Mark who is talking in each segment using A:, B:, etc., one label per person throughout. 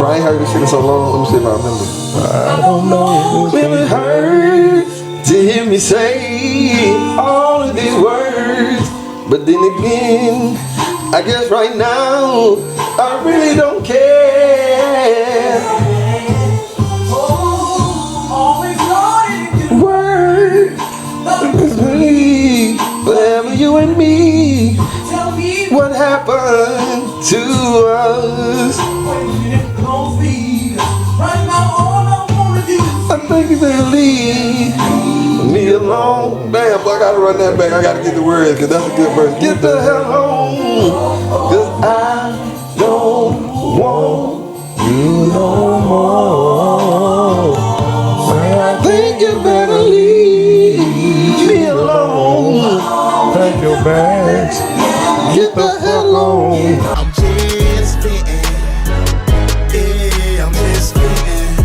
A: Bro, I ain't heard this shit in so long. Let me see if I remember.
B: I don't know.
A: Will it hurt to hear me say all of these words? But then again, I guess right now I really don't care. Word is me, forever you and me. What happened to us? I think you better leave me alone. Damn, boy, I gotta run that back. I gotta get the words, cause that's a good verse. Get the hell home, cause I don't want you no more. I think you better leave me alone.
B: Pack your bags.
A: Get the hell on.
C: I'm just fitting. Yeah, I'm just fitting.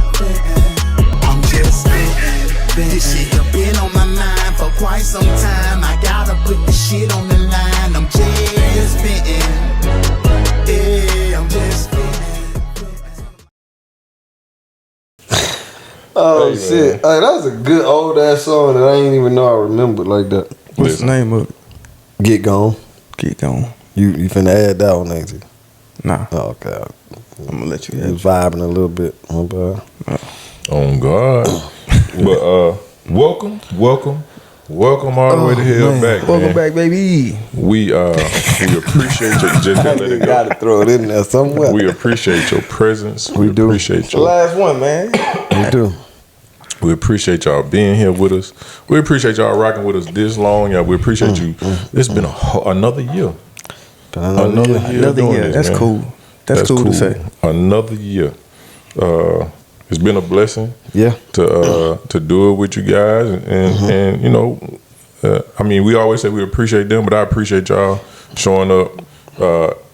C: I'm just fitting. This shit have been on my mind for quite some time. I gotta put the shit on the line. I'm just fitting. Yeah, I'm just fitting.
A: Oh shit! Hey, that was a good old ass song that I ain't even know I remembered like that.
B: What's the name of it?
A: Get Gone.
B: Get Gone.
A: You finna add that one, ain't you?
B: Nah.
A: Oh, okay.
B: I'm gonna let you
A: You
B: have
A: was vibing a little bit. My bad.
D: Oh God. But welcome all the way to hell back.
B: Welcome
D: man.
B: back, baby.
D: We appreciate your just let
A: You
D: it go.
A: gotta throw it in there somewhere.
D: We appreciate your presence.
A: We do.
D: Appreciate
B: The
D: your
B: last one, man.
A: We do.
D: We appreciate y'all being here with us. We appreciate y'all rocking with us this long. Yeah, we appreciate you. It's been another year. Another year. doing
B: year.
D: this,
B: That's
D: man.
B: cool. That's cool to say.
D: Another year. It's been a blessing.
A: Yeah.
D: To do it with you guys, and you know, I mean, we always say we appreciate them, but I appreciate y'all showing up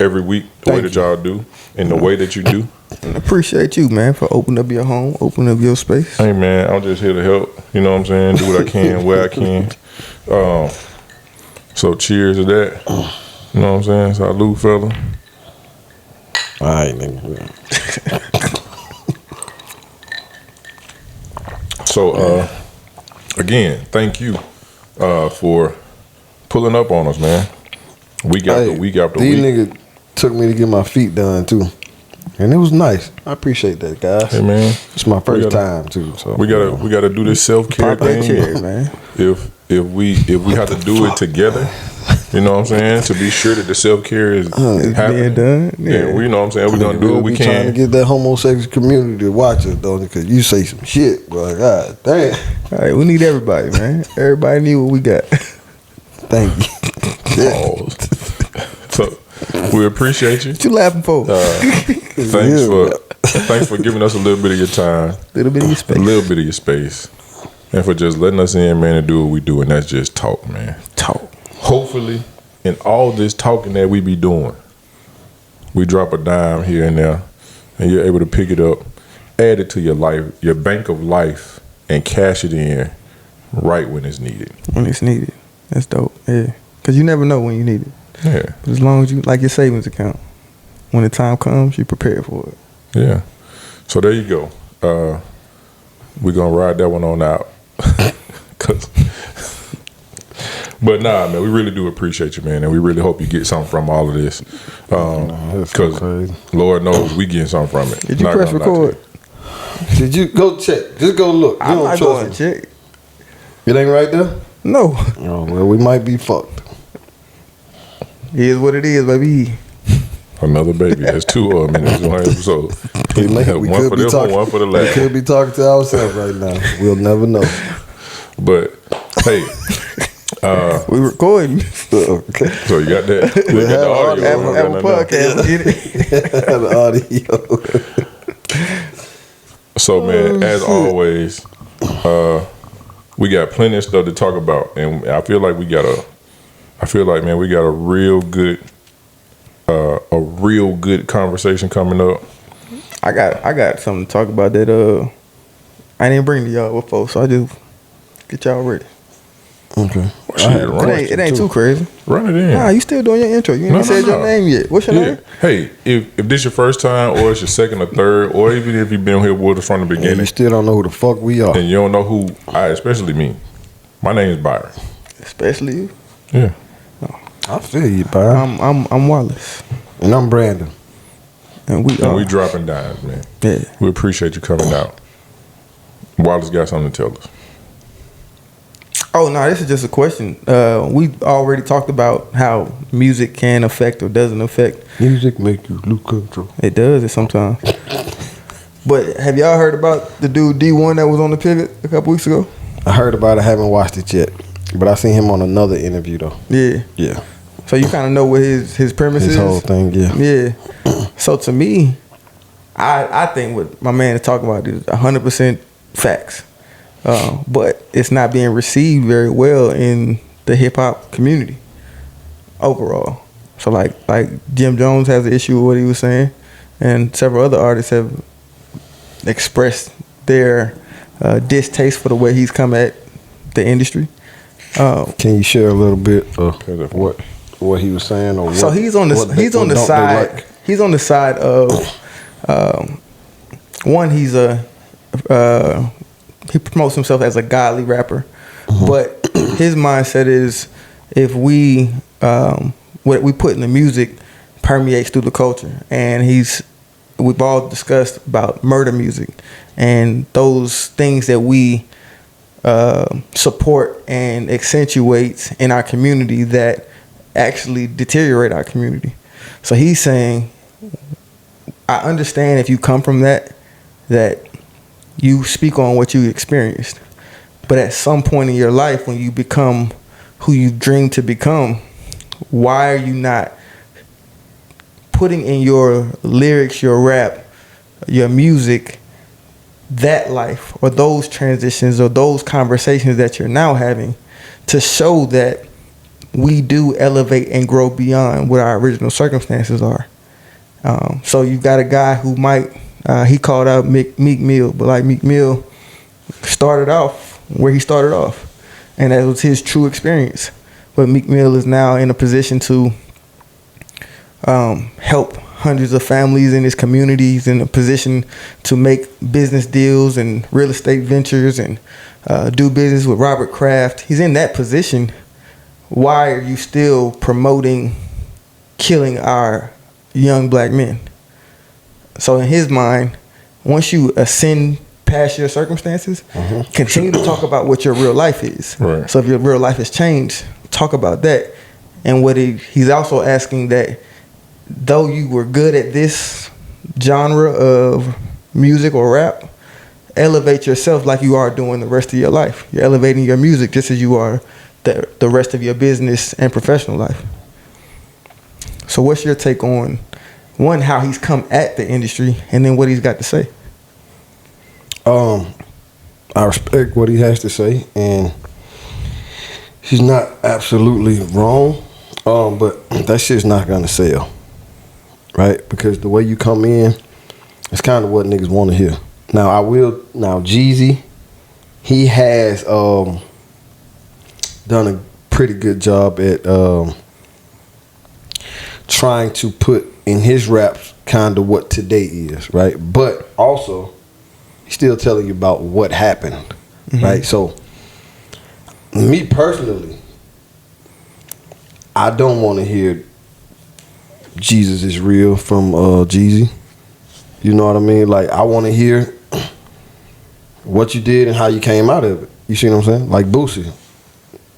D: every week the way that y'all do, and the way that you do.
B: And appreciate you, man, for opening up your home, opening up your space.
D: Hey man, I'm just here to help. You know what I'm saying? Do what I can, where I can. So cheers to that. You know what I'm saying? Salute, fella.
A: All right, nigga.
D: So again, thank you for pulling up on us, man. Week after week after
A: these
D: week.
A: niggas took me to get my feet done too, and it was nice. I appreciate that, guys.
D: Hey man,
A: It's my first time too, so
D: we gotta do this self-care
B: Pop that
D: thing.
B: chair, man.
D: If we have to do it together, you know what I'm saying, to be sure that the self-care is
B: It's
D: happening.
B: being done.
D: Yeah, we know what I'm saying. We're gonna do what we
A: be trying to
D: can.
A: get that homosexual community to watch us, though, because you say some shit, bro. God damn.
B: All right, we need everybody, man. Everybody need what we got.
A: Thank you.
D: Pause. So we appreciate you.
B: What you laughing for?
D: Thanks for giving us a little bit of your time,
B: Little bit of your space.
D: a little bit of your space, and for just letting us in, man, and do what we do, and that's just talk, man.
B: Talk.
D: Hopefully, in all this talking that we be doing, we drop a dime here and there, and you're able to pick it up, add it to your life, your bank of life, and cash it in right when it's needed.
B: When it's needed. That's dope. Yeah. Because you never know when you need it.
D: Yeah,
B: But as long as you, like your savings account, when the time comes, you prepare for it.
D: yeah. So there you go. We're gonna ride that one on out. But nah, man, we really do appreciate you, man, and we really hope you get something from all of this. Because
A: crazy.
D: Lord knows we getting something from it.
B: Did you
D: Not
B: press
D: gonna lie to
B: record?
D: you.
A: Did you go check? Just go look. You
B: I'm
A: don't
B: not
A: trust
B: going
A: me.
B: to check.
A: It ain't right there?
B: No.
A: Oh, well, we might be fucked.
B: It is what it is, baby.
D: Another baby. There's two of them in this one episode.
A: We
D: One
A: could
D: for
A: be
D: this
A: talking,
D: one for the
A: we
D: last.
A: could be talking to ourselves right now. We'll never know.
D: But hey,
B: We recording.
A: Okay.
D: so you got that? You got the audio.
B: Apple Podcast. Get it?
A: The audio.
D: So man, as always, we got plenty of stuff to talk about, and I feel like man, we got a real good conversation coming up.
B: I got something to talk about that I didn't bring to y'all before, so I just get y'all ready.
E: Okay.
D: Shit, run
B: It ain't too crazy.
D: Run it in.
B: Nah, you still doing your intro. You ain't said your name yet. What's your name?
D: Hey, if this your first time, or it's your second or third, or even if you've been here with us from the
E: And
D: beginning,
E: you still don't know who the fuck we are.
D: and you don't know who I especially mean, my name is Byron.
B: Especially you.
D: Yeah.
E: I feel you, Byron.
B: I'm Wallace.
E: And I'm Brandon.
B: And we
D: dropping dimes, man.
B: Yeah.
D: We appreciate you coming out. Wallace got something to tell us.
B: Oh no, this is just a question. We already talked about how music can affect or doesn't affect.
E: Music make you lose control.
B: It does it sometimes. But have y'all heard about the dude D1 that was on the Pivot a couple weeks ago?
E: I heard about it, haven't watched it yet. But I seen him on another interview though.
B: Yeah.
E: Yeah.
B: So you kind of know what his premise is?
E: His whole thing, yeah.
B: Yeah. So to me, I think what my man is talking about is 100% facts. But it's not being received very well in the hip hop community overall. So like Jim Jones has an issue with what he was saying, and several other artists have expressed their distaste for the way he's come at the industry.
E: Can you share a little bit of what he was saying, or
B: so
E: what,
B: he's on the
E: what
B: he's
E: they-
B: on the
E: what don't they
B: side
E: like?
B: he's on the side of one, he's he promotes himself as a godly rapper, but his mindset is if we what we put in the music permeates through the culture, and we've all discussed about murder music and those things that we support and accentuate in our community that actually deteriorate our community. So he's saying, I understand if you come from that you speak on what you experienced, but at some point in your life when you become who you dream to become, why are you not putting in your lyrics, your rap, your music, that life or those transitions or those conversations that you're now having to show that we do elevate and grow beyond what our original circumstances are. So you've got a guy who might, he called out Meek Mill, but like Meek Mill started off where he started off, and that was his true experience. But Meek Mill is now in a position to help hundreds of families in his communities, in a position to make business deals and real estate ventures and do business with Robert Kraft. He's in that position. Why are you still promoting killing our young black men? So in his mind, once you ascend past your circumstances, continue to talk about what your real life is.
D: Right.
B: So if your real life has changed, talk about that. And what he's also asking that though you were good at this genre of music or rap, elevate yourself like you are doing the rest of your life. You're elevating your music just as you are the rest of your business and professional life. So what's your take on, one, how he's come at the industry, and then what he's got to say?
E: I respect what he has to say, and he's not absolutely wrong, but that shit's not gonna sell, right? Because the way you come in, it's kind of what niggas want to hear. Now Jeezy, he has done a pretty good job at trying to put in his raps kind of what today is, right? But also, he's still telling you about what happened, right? So, me personally, I don't want to hear Jesus is real from Jeezy. You know what I mean? Like, I want to hear what you did and how you came out of it. You see what I'm saying? Like Boosie.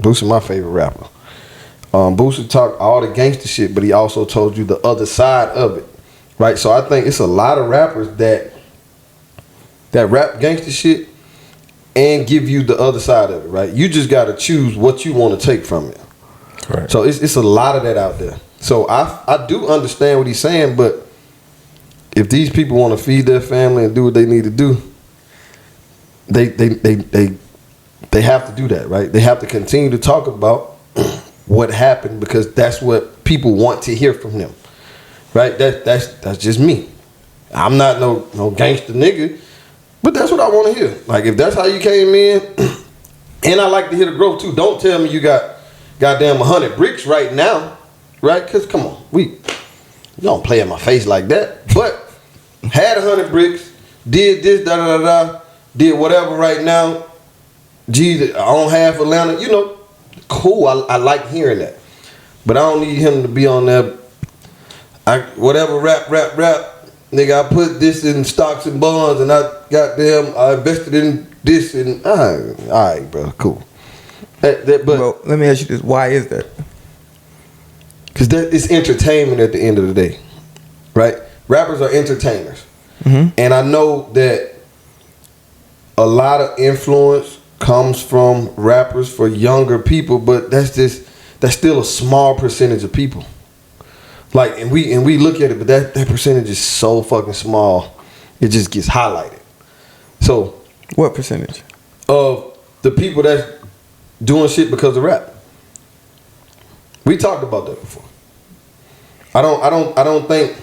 E: Boosie my favorite rapper. Boosie talked all the gangster shit, but he also told you the other side of it, right? So I think it's a lot of rappers that rap gangster shit and give you the other side of it, right? You just got to choose what you want to take from it.
D: Right.
E: So it's a lot of that out there. So I do understand what he's saying, but if these people want to feed their family and do what they need to do, they have to do that, right? They have to continue to talk about what happened because that's what people want to hear from them, right? That's just me. I'm not no gangster nigga, but that's what I want to hear. Like if that's how you came in, And I like to hear the growth too. Don't tell me you got goddamn 100 bricks right now, right? Because come on, you don't play in my face like that. But had 100 bricks, did this, did whatever right now. Jesus, on half Atlanta, cool. I like hearing that. But I don't need him to be on that. Whatever rap. Nigga, I put this in stocks and bonds, and I invested in this, and all right, bro, cool. But
B: well, let me ask you this: why is that?
E: Because it's entertainment at the end of the day, right? Rappers are entertainers, and I know that a lot of influence comes from rappers for younger people, but that's still a small percentage of people. Like, and we look at it, but that percentage is so fucking small, it just gets highlighted. So,
B: what percentage
E: of the people that's doing shit because of rap? We talked about that before. I don't think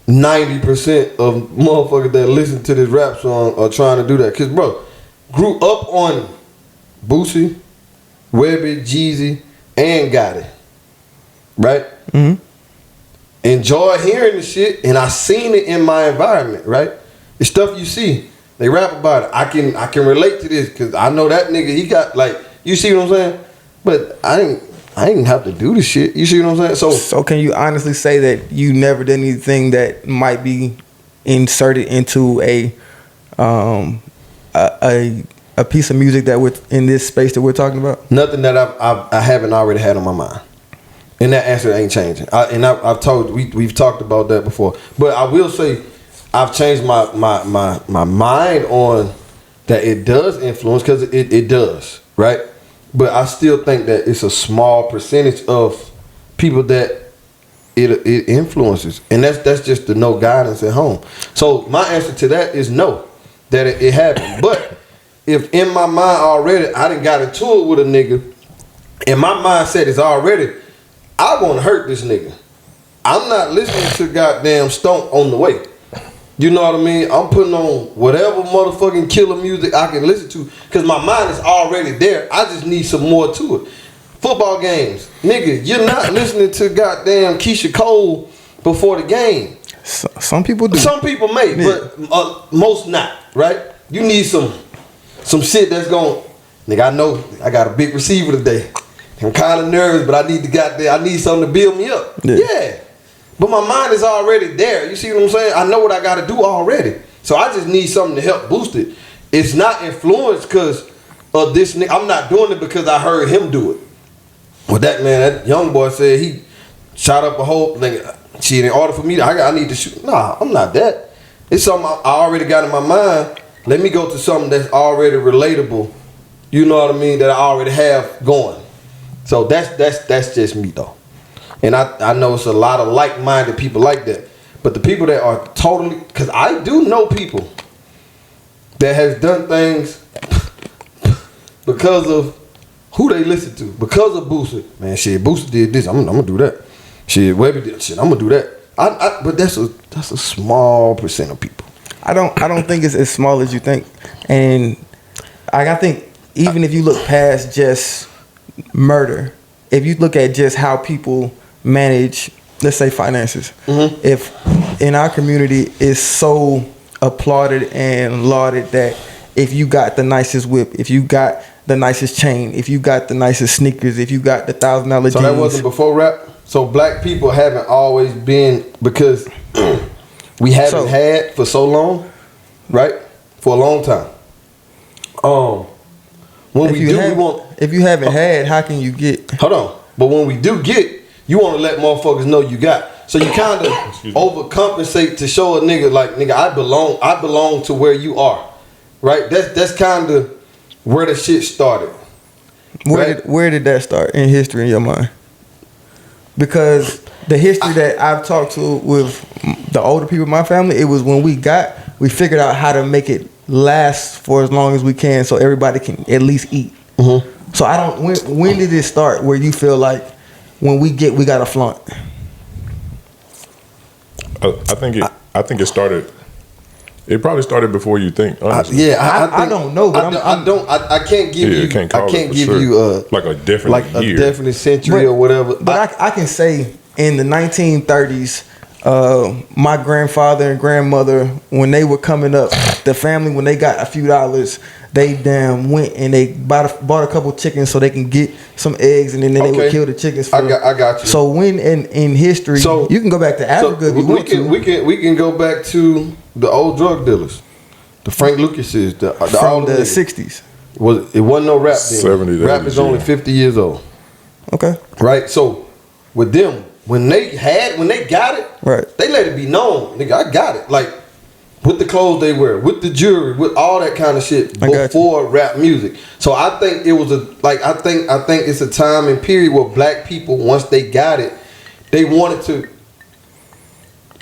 E: 90% of motherfuckers that listen to this rap song are trying to do that. Cause bro, grew up on Boosie, Webby, Jeezy, and Gotti, right? Enjoy hearing the shit, and I seen it in my environment, right? It's stuff you see. They rap about it. I can relate to this because I know that nigga. He got like, you see what I'm saying? But I didn't have to do the shit. You see what I'm saying?
B: So can you honestly say that you never did anything that might be inserted into a piece of music that we're in this space that we're talking about?
E: Nothing that I haven't already had on my mind. And that answer ain't changing. I've told we've talked about that before. But I will say I've changed my mind on that it does influence because it does, right? But I still think that it's a small percentage of people that it influences. And that's just the no guidance at home. So my answer to that is no, that it happened. But if in my mind already I done got into it with a nigga and my mindset is already, I want to hurt this nigga, I'm not listening to goddamn Stomp on the way. You know what I mean? I'm putting on whatever motherfucking killer music I can listen to because my mind is already there. I just need some more to it. Football games, nigga, you're not listening to goddamn Keisha Cole before the game.
B: Some people do.
E: Some people may, but most not, right? You need some shit that's going, nigga, I know I got a big receiver today. I'm kind of nervous, but I need something to build me up. Yeah. But my mind is already there. You see what I'm saying? I know what I got to do already. So I just need something to help boost it. It's not influenced because of this nigga. I'm not doing it because I heard him do it. Well, that young boy said he shot up a whole nigga. Shit, in order for me, I need to shoot. Nah, I'm not that. It's something I already got in my mind. Let me go to something that's already relatable. You know what I mean? That I already have going. So that's just me though. And I know it's a lot of like-minded people like that. But the people that are totally, because I do know people that has done things because of who they listen to, because of Boosie. Man, shit, Boosie did this, I'm gonna do that. Shit, Webby did shit, I'm gonna do that. But that's a small percent of people.
B: I don't think it's as small as you think. And I think even if you look past just murder, if you look at just how people manage, let's say, finances, if in our community it's so applauded and lauded that if you got the nicest whip, if you got the nicest chain, if you got the nicest sneakers, if you got the $1,000 jeans.
E: So that wasn't before rap? So black people haven't always been, because we haven't had for so long, right? For a long time.
B: If you haven't had, how can you get?
E: Hold on. But when we do get, you want to let motherfuckers know you got. So you kind of overcompensate to show a nigga like, nigga, I belong to where you are. Right? That's kind of where the shit started.
B: Where did that start in history in your mind? Because the history that I've talked to with the older people in my family, it was when we figured out how to make it last for as long as we can so everybody can at least eat. So when did it start where you feel like when we got to flaunt?
D: I think it started It probably started before you think. Honestly.
B: I don't know, but
E: I can't give you.
D: Can't
E: I
D: call
E: can't
D: it for
E: give
D: sure.
E: you
D: like a definite year.
E: a definite century or whatever.
B: But I can say in the 1930s, my grandfather and grandmother, when they were coming up, the family, when they got a few dollars, they went and they bought a couple chickens so they can get some eggs, and then they would kill the chickens.
E: I got you.
B: So when in history, you can go back to Africa if you want to.
E: We can go back to the old drug dealers, the Frank Lucases,
B: from the 60s.
E: It wasn't no rap then.
D: 70s,
E: Rap is only 50 years old.
B: Okay.
E: Right. So with them, when they got it,
B: right,
E: they let it be known. Nigga, I got it. Like with the clothes they wear, with the jewelry, with all that kind of shit before rap music. So I think it was I think it's a time and period where black people, once they got it, they wanted to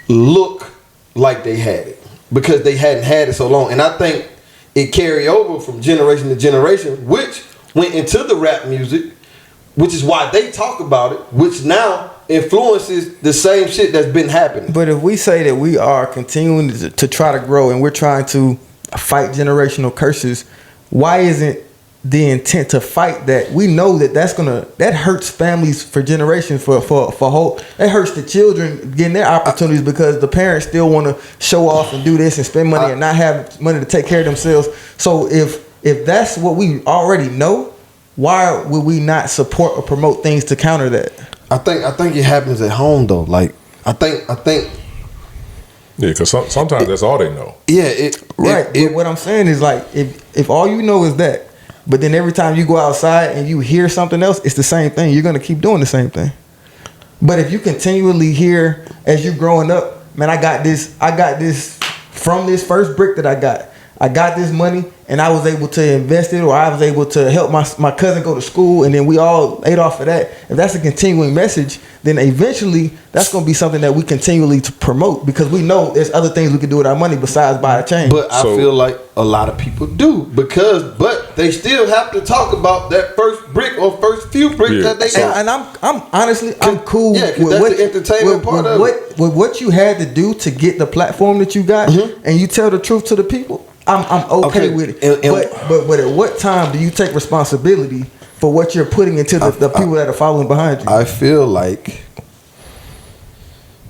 E: look like they had it because they hadn't had it so long. And I think it carried over from generation to generation, which went into the rap music, which is why they talk about it, which now influences the same shit that's been happening.
B: But if we say that we are continuing to try to grow and we're trying to fight generational curses, why isn't the intent to fight that? We know that hurts families for generations, for whole. It hurts the children getting their opportunities because the parents still want to show off and do this and spend money and not have money to take care of themselves. So if that's what we already know, why would we not support or promote things to counter that?
E: I think it happens at home though. Like I think.
D: Yeah, because sometimes that's all they know.
E: Yeah,
B: but what I'm saying is like if all you know is that, but then every time you go outside and you hear something else, it's the same thing. You're gonna keep doing the same thing. But if you continually hear as you growing up, man, I got this from this first brick that I got this money and I was able to invest it, or I was able to help my cousin go to school, and then we all ate off of that. If that's a continuing message, then eventually that's going to be something that we continually to promote, because we know there's other things we can do with our money besides buy a chain.
E: But I feel like a lot of people do, but they still have to talk about that first brick or first few bricks that they got.
B: And I'm honestly cool
E: with
B: what
E: the entertainment part of it.
B: With what you had to do to get the platform that you got, and you tell the truth to the people. I'm okay with it. But at what time do you take responsibility for what you're putting into the people that are following behind you?
E: I feel like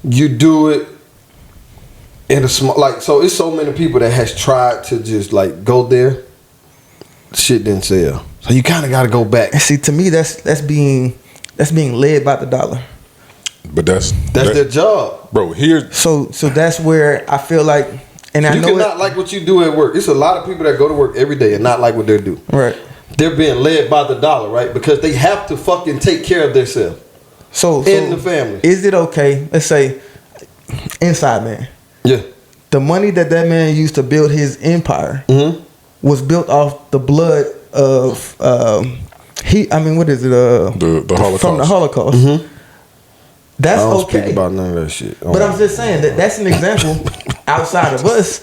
E: you do it in a small, so it's so many people that has tried to just go there. Shit didn't sell, so you kind of got to go back.
B: And see, to me, that's being led by the dollar.
D: But that's
E: their job,
D: bro.
B: So that's where I feel like. And I know
E: cannot like what you do at work. It's a lot of people that go to work every day and not like what they do.
B: Right.
E: They're being led by the dollar, right? Because they have to fucking take care of themselves. So the family.
B: Is it okay? Let's say Inside Man.
E: Yeah.
B: The money that man used to build his empire was built off the blood of what is it?
D: The Holocaust.
B: From the Holocaust. That's
E: I don't
B: okay.
E: speak about none of that shit.
B: But I'm just saying that's an example outside of us.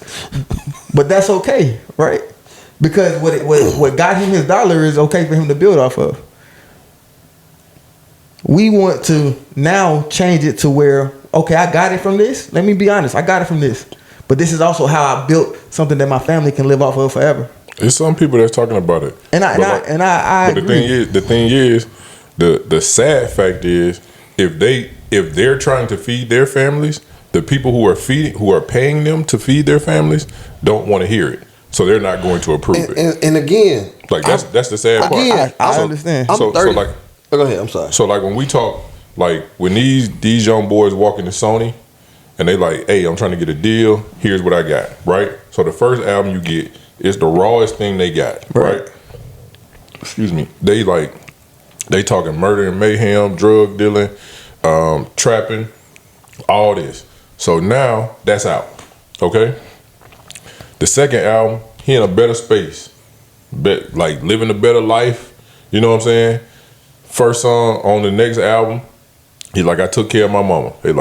B: But that's okay, right? Because what got him his dollar is okay for him to build off of. We want to now change it to where, okay, I got it from this. Let me be honest, I got it from this. But this is also how I built something that my family can live off of forever.
D: There's some people that's talking about it.
B: And I
D: but
B: agree.
D: the thing is, the sad fact is, if they're trying to feed their families, the people who are paying them to feed their families don't want to hear it, so they're not going to approve it.
E: And again,
D: that's the sad part.
B: I understand.
E: I'm 30. Go ahead. I'm sorry.
D: So when we talk, when these young boys walk into Sony, and they like, hey, I'm trying to get a deal. Here's what I got. Right. So the first album you get is the rawest thing they got. Right. Excuse me. They talking murder and mayhem, drug dealing, trapping, all this. So now that's out. Okay. The second album, he in a better space, living a better life. You know what I'm saying? First song on the next album, he I took care of my mama. They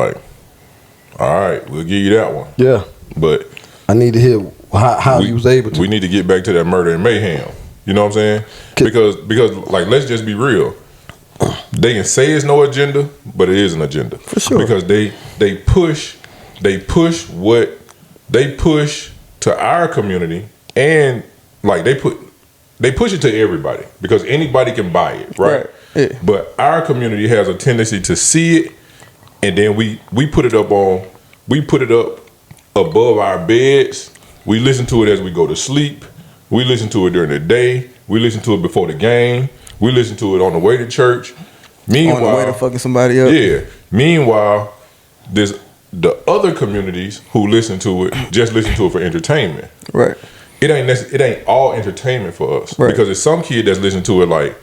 D: all right, we'll give you that one. Yeah. But
E: I need to hear how he was able to.
D: We need to get back to that murder and mayhem. You know what I'm saying? Because let's just be real. They can say it's no agenda, but it is an agenda.
B: For sure.
D: Because they push to to our community, and like they push it to everybody because anybody can buy it, right?
B: Yeah.
D: But our community has a tendency to see it, and then we put it up above our beds. We listen to it as we go to sleep. We listen to it during the day. We listen to it before the game. We listen to it on the way to church. Meanwhile,
B: On the way to fucking somebody up.
D: yeah. Meanwhile, there's the other communities who listen to it just listen to it for entertainment.
B: Right.
D: It ain't all entertainment for us,
B: Right.
D: because there's some kid that's listening to it like,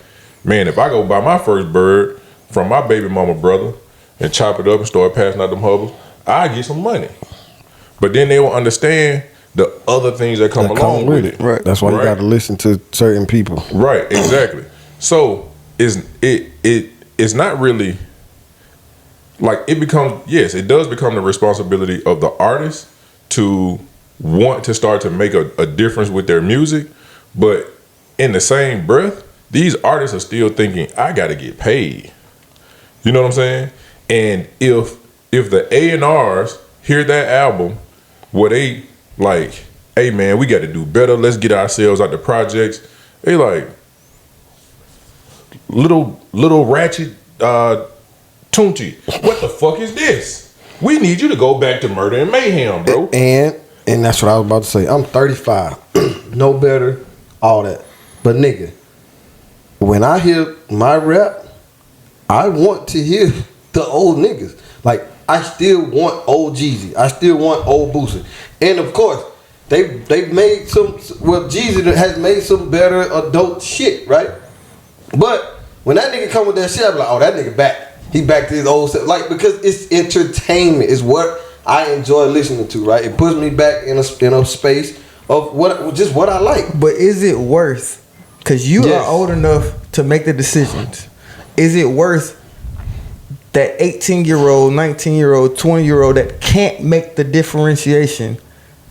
D: man, if I go buy my first bird from my baby mama brother and chop it up and start passing out them hubbles, I get some money. But then they will understand the other things that come along with it.
B: Right.
E: That's why you
D: Right.
E: got to listen to certain people.
D: Right, exactly. So it's not really like it becomes. Yes, it does become the responsibility of the artist to want to start to make a difference with their music, but in the same breath, these artists are still thinking, I got to get paid. You know what I'm saying? And if the A&Rs hear that album where they like, hey man, we got to do better. Let's get ourselves out the projects. They like little ratchet Tunchi. What the fuck is this? We need you to go back to Murder and Mayhem, bro.
E: And that's what I was about to say. I'm 35. No better, all that. But nigga, when I hear my rap, I want to hear the old niggas. Like, I still want old Jeezy. I still want old Boosie. And of course, they've made Jeezy has made some better adult shit, right? But when that nigga come with that shit, I'm like, oh, that nigga back. He back to his old stuff. Like, because it's entertainment. It's what I enjoy listening to, right? It puts me back in a space of what I like.
B: But is it worth, because you
E: Yes.
B: are old enough to make the decisions, is it worth that 18-year-old, 19-year-old, 20-year-old that can't make the differentiation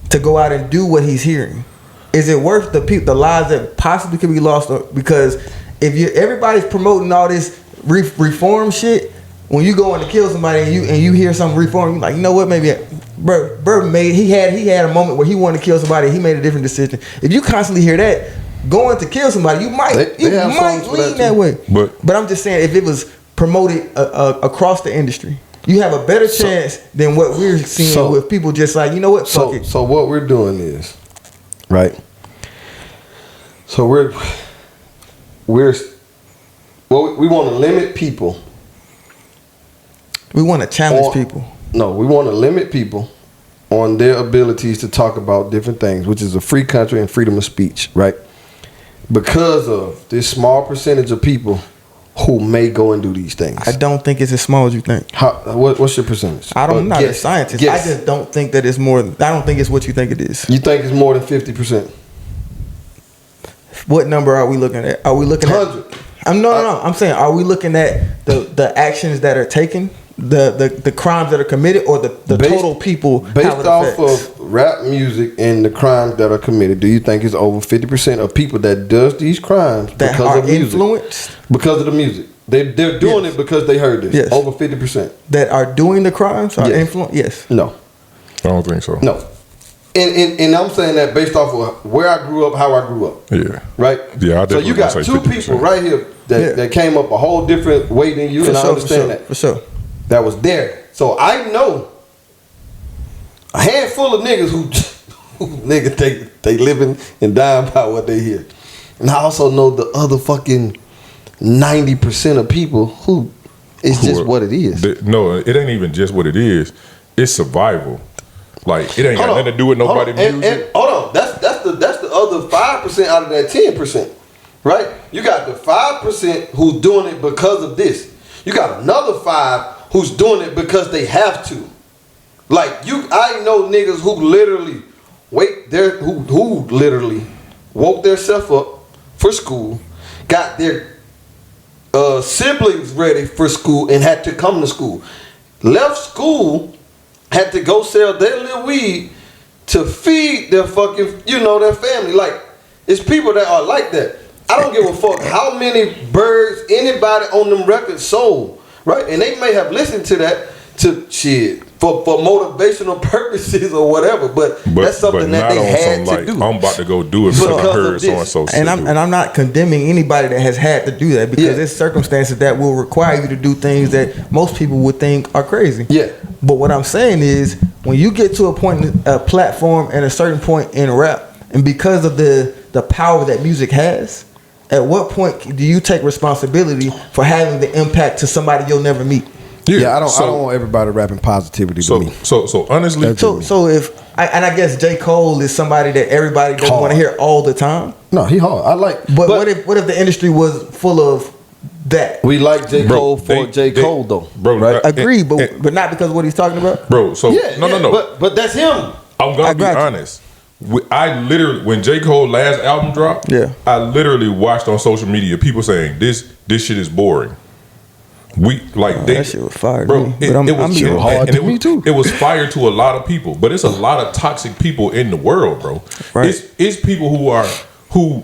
B: to go out and do what he's hearing? Is it worth the lives that possibly could be lost? Because if everybody's promoting all this reform shit, when you go in to kill somebody and you hear some reform, you're like, you know what, maybe bro he had a moment where he wanted to kill somebody, he made a different decision. If you constantly hear that going to kill somebody, you might lean that way. But I'm just saying, if it was promoted across the industry, you have a better chance than what we're seeing with people just like, you know what, fuck it.
E: So what we're doing is, right? So we want to limit people.
B: We want to challenge people.
E: No, we want to limit people on their abilities to talk about different things, which is a free country and freedom of speech, right? Because of this small percentage of people who may go and do these things.
B: I don't think it's as small as you think.
E: What's your percentage?
B: I'm not a scientist.
E: Guess.
B: I just don't think that it's more. I don't think it's what you think it is.
E: You think it's more than 50%?
B: What number are we looking at? Are we looking
E: 100.
B: at? No. I'm saying, are we looking at the actions that are taken, the crimes that are committed, or the total people?
E: Based off of rap music and the crimes that are committed, do you think it's over 50% of people that does these crimes
B: that
E: because
B: are
E: of music?
B: influenced?
E: Because of the music. They're doing it because they heard this.
B: Yes.
E: Over 50%.
B: That are doing the crimes are
E: Yes.
B: influenced? Yes.
E: No.
D: I don't think so.
E: No. And I'm saying that based off of where I grew up, how I grew up.
D: Yeah.
E: Right?
D: Yeah, I
E: So you
D: definitely
E: got
D: say
E: two
D: 50%.
E: people right here that came up a whole different way than you, and I understand that.
B: For sure.
E: That was there. So I know a handful of niggas who niggas they living and dying by what they hear. And I also know the other fucking 90% of people who it's just what it is.
D: No, it ain't even just what it is. It's survival. Like, it ain't got nothing to do with nobody music.
E: And hold on, that's the other 5% out of that 10%, right? You got the 5% who's doing it because of this. You got another 5 who's doing it because they have to. Like I know niggas who literally who literally woke themselves up for school, got their siblings ready for school, and had to come to school. Left school, had to go sell their little weed to feed their fucking, their family. Like, it's people that are like that. I don't give a fuck how many birds anybody on them records sold, right? And they may have listened to that to shit for motivational purposes or whatever. But that's something that they had to do.
D: I'm about to go do it because I heard so and so.
B: And I'm not condemning anybody that has had to do that, because there's circumstances that will require you to do things that most people would think are crazy.
E: Yeah.
B: But what I'm saying is, when you get to a point, a platform, and a certain point in rap, and because of the power that music has, at what point do you take responsibility for having the impact to somebody you'll never meet?
E: Yeah, I don't want everybody rapping positivity to me.
D: So honestly,
B: so I guess J. Cole is somebody that everybody doesn't want to hear all the time.
E: No, he hard. I like.
B: But what if the industry was full of that?
E: We like J. Cole for J. Cole though,
D: bro.
E: Right?
B: Agree, but not because of what he's talking about,
D: bro. So no.
E: But that's him.
D: I'm gonna be honest. I literally, when J. Cole last album dropped, I literally watched on social media people saying this shit is boring. That shit was fire,
B: bro.
D: It was hard to me too. It was fire to a lot of people, but it's a lot of toxic people in the world, bro. Right. It's people who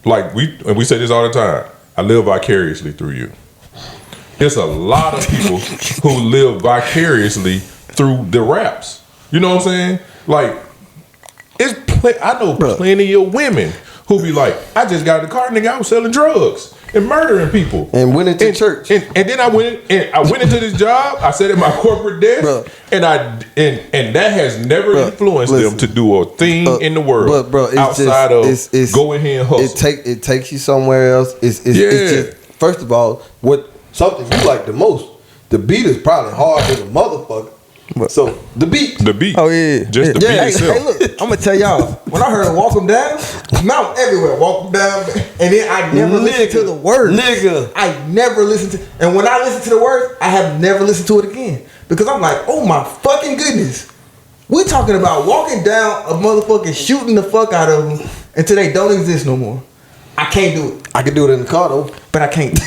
D: we say this all the time. I live vicariously through you. There's a lot of people who live vicariously through the raps. You know what I'm saying? Like, I know plenty of women who be like, I just got in the car, nigga, I was selling drugs and murdering people,
E: and went into church,
D: and then I went into this job. I sat at my corporate desk, and that has never influenced them to do a thing in the world, it's outside just, of go in here and hustle.
E: It takes you somewhere else. It's just, first of all, what something you like the most. The beat is probably hard as a motherfucker. So the beat.
B: Oh yeah,
D: just the beat itself.
B: Hey, look, I'm gonna tell y'all. When I heard "Walk 'Em Down," I'm everywhere. Walk 'em down, and then I never listened to the words. I never listened to, and when I listen to the words, I have never listened to it again, because I'm like, oh my fucking goodness, we talking about walking down a motherfucking shooting the fuck out of them until they don't exist no more. I can't do it.
E: I can do it in the car though,
B: but I can't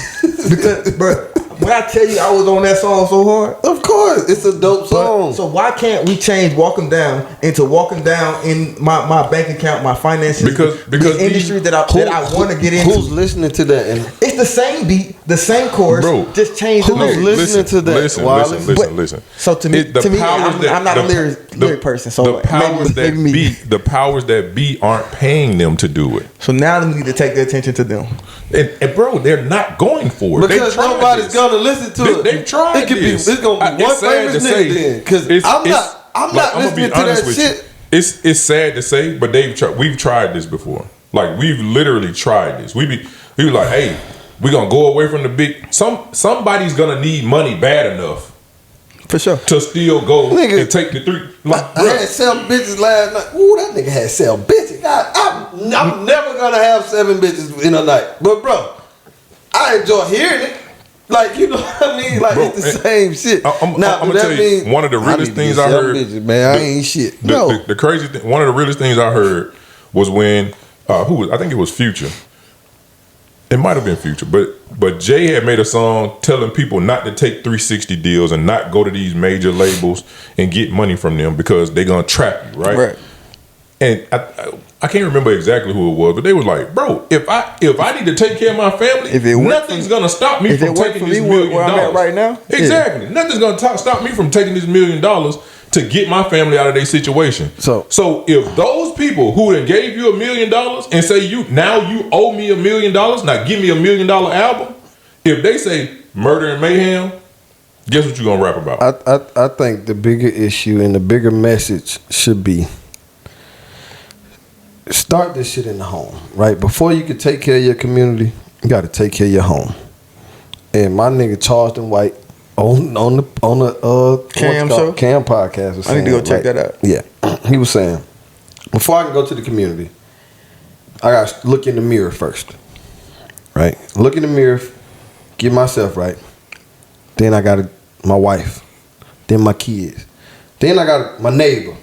B: because, bro. When I tell you I was on that song so hard,
E: of course it's a dope song.
B: So why can't we change "Walk 'Em Down" into "Walking Down" in my bank account, my finances,
D: because
B: the industry that I want to get into?
E: Who's listening to that? And
B: it's the same beat, the same chorus,
D: bro.
B: Just change the lyrics.
E: Listening to that?
D: Listen.
B: So to me, I'm not a lyric person. So
D: the powers that be aren't paying them to do it.
B: So now we need to take their attention to them.
D: And bro, they're not going for it
E: because nobody's gonna listen to it.
D: They've tried this.
E: It's gonna be one famous nigga then. Because I'm not listening to that shit.
D: It's sad to say, but we've tried this before. Like, we've literally tried this. We be like, hey, we gonna go away from the big. Somebody's gonna need money bad enough.
B: For sure.
D: To still go and take the three.
E: I had 7 bitches last night. Ooh, that nigga had 7 bitches. I'm never gonna have 7 bitches in a night. But bro, I enjoy hearing it. Like, you know what I mean? Like, bro, it's the same shit.
D: I'm gonna tell you, one of the realest things I heard.
E: Bitches, man, I ain't shit.
D: The crazy thing, one of the realest things I heard was when I think it was Future. It might have been Future, but Jay had made a song telling people not to take 360 deals and not go to these major labels and get money from them because they're gonna trap you, right?
B: Right.
D: And I can't remember exactly who it was, but they were like, "Bro, if I need to take care of my family, nothing's gonna stop me from taking this $1 million
B: where I'm at right now."
D: Exactly, nothing's gonna stop me from taking this $1 million to get my family out of their situation. So if those people who then gave you $1 million and say you owe me $1 million, now give me $1 million album, if they say murder and mayhem, guess what you gonna rap about?
E: I think the bigger issue and the bigger message should be, start this shit in the home, right? Before you can take care of your community, you got to take care of your home. And my nigga Charleston White on the
B: Cam show,
E: Cam podcast was saying,
B: I need to go check that out.
E: Yeah, he was saying, before I can go to the community, I got to look in the mirror first, right? Look in the mirror, get myself right. Then I got my wife, then my kids, then I got my neighbor.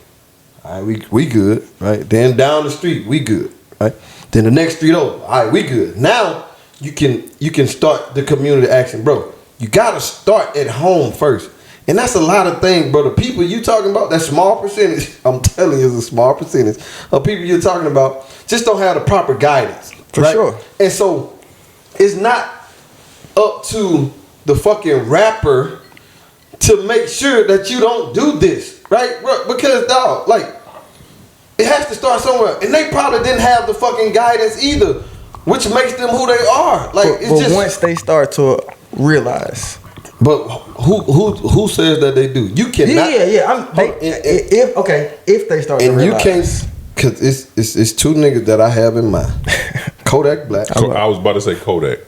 E: All right, we good, right? Then down the street, we good, right? Then the next street over, all right, we good. Now you can start the community action, bro. You gotta start at home first, and that's a lot of things, bro. The people you talking about, that small percentage, I'm telling you, it's a small percentage of people you're talking about just don't have the proper guidance,
B: for sure.
E: And so it's not up to the fucking rapper to make sure that you don't do this, right? Because dog, like, it has to start somewhere, and they probably didn't have the fucking guidance either, which makes them who they are. Like, it's
B: but
E: just
B: once they start to realize.
E: But who says that they do? You cannot.
B: Yeah. If they start to
E: and
B: realize.
E: you can't, cause it's two niggas that I have in mind. Kodak Black.
D: I was about to say Kodak,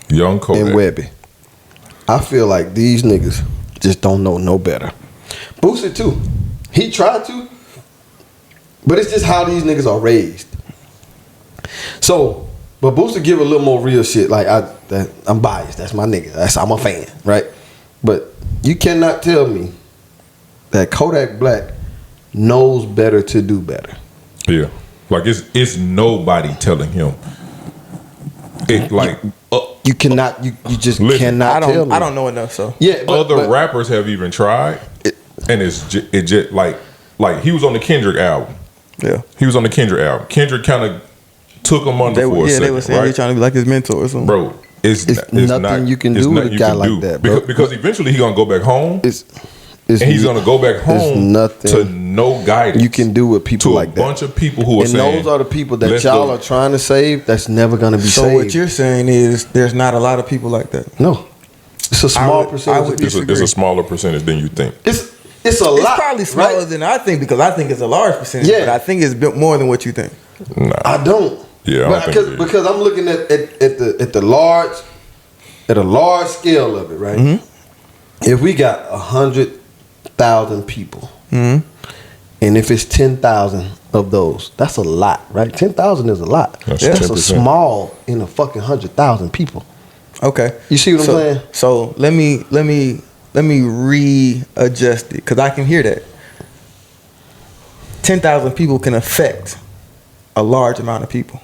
D: young Kodak,
E: and Webby. I feel like these niggas just don't know no better. Boosie too. He tried to, but it's just how these niggas are raised. So, but Boosie give a little more real shit. Like I'm biased. That's my nigga. I'm a fan, right? But you cannot tell me that Kodak Black knows better to do better.
D: Yeah, like it's nobody telling him. It like
E: you cannot. You just
D: listen,
E: cannot tell me.
B: I don't know enough. So
E: yeah,
D: other rappers have even tried, and it just like he was on the Kendrick album.
B: Yeah,
D: he was on the Kendrick album. Kendrick kind of took him under for a second.
B: They were saying
D: right?
B: they trying to be like his mentor or something.
D: Bro, it's
E: nothing
D: not,
E: you can do with a guy like that, bro.
D: Because eventually he gonna go back home.
E: And
D: he's gonna go back home
E: nothing
D: to no guidance
E: you can do with people like that.
D: To a bunch of people who are
E: and
D: saying,
E: those are the people that y'all are trying to save. That's never gonna be saved.
B: So what you're saying is there's not a lot of people like that.
E: No, it's a small percentage.
D: It's a smaller percentage than you think.
E: It's a
B: It's
E: lot.
B: probably smaller
E: right?
B: than I think because I think it's a large percentage.
E: Yeah.
B: But I think it's built more than what you think.
D: Nah.
E: I don't.
D: Yeah, I don't think
E: because I'm looking at the large scale of it, right?
B: Mm-hmm.
E: If we got 100,000 people,
B: Mm-hmm.
E: and if it's 10,000 of those, that's a lot, right? 10,000 is a lot.
D: That's
E: That's a
D: 10%.
E: small in a fucking 100,000 people.
B: Okay.
E: You see what I'm saying?
B: So let me readjust it because I can hear that. 10,000 people can affect a large amount of people.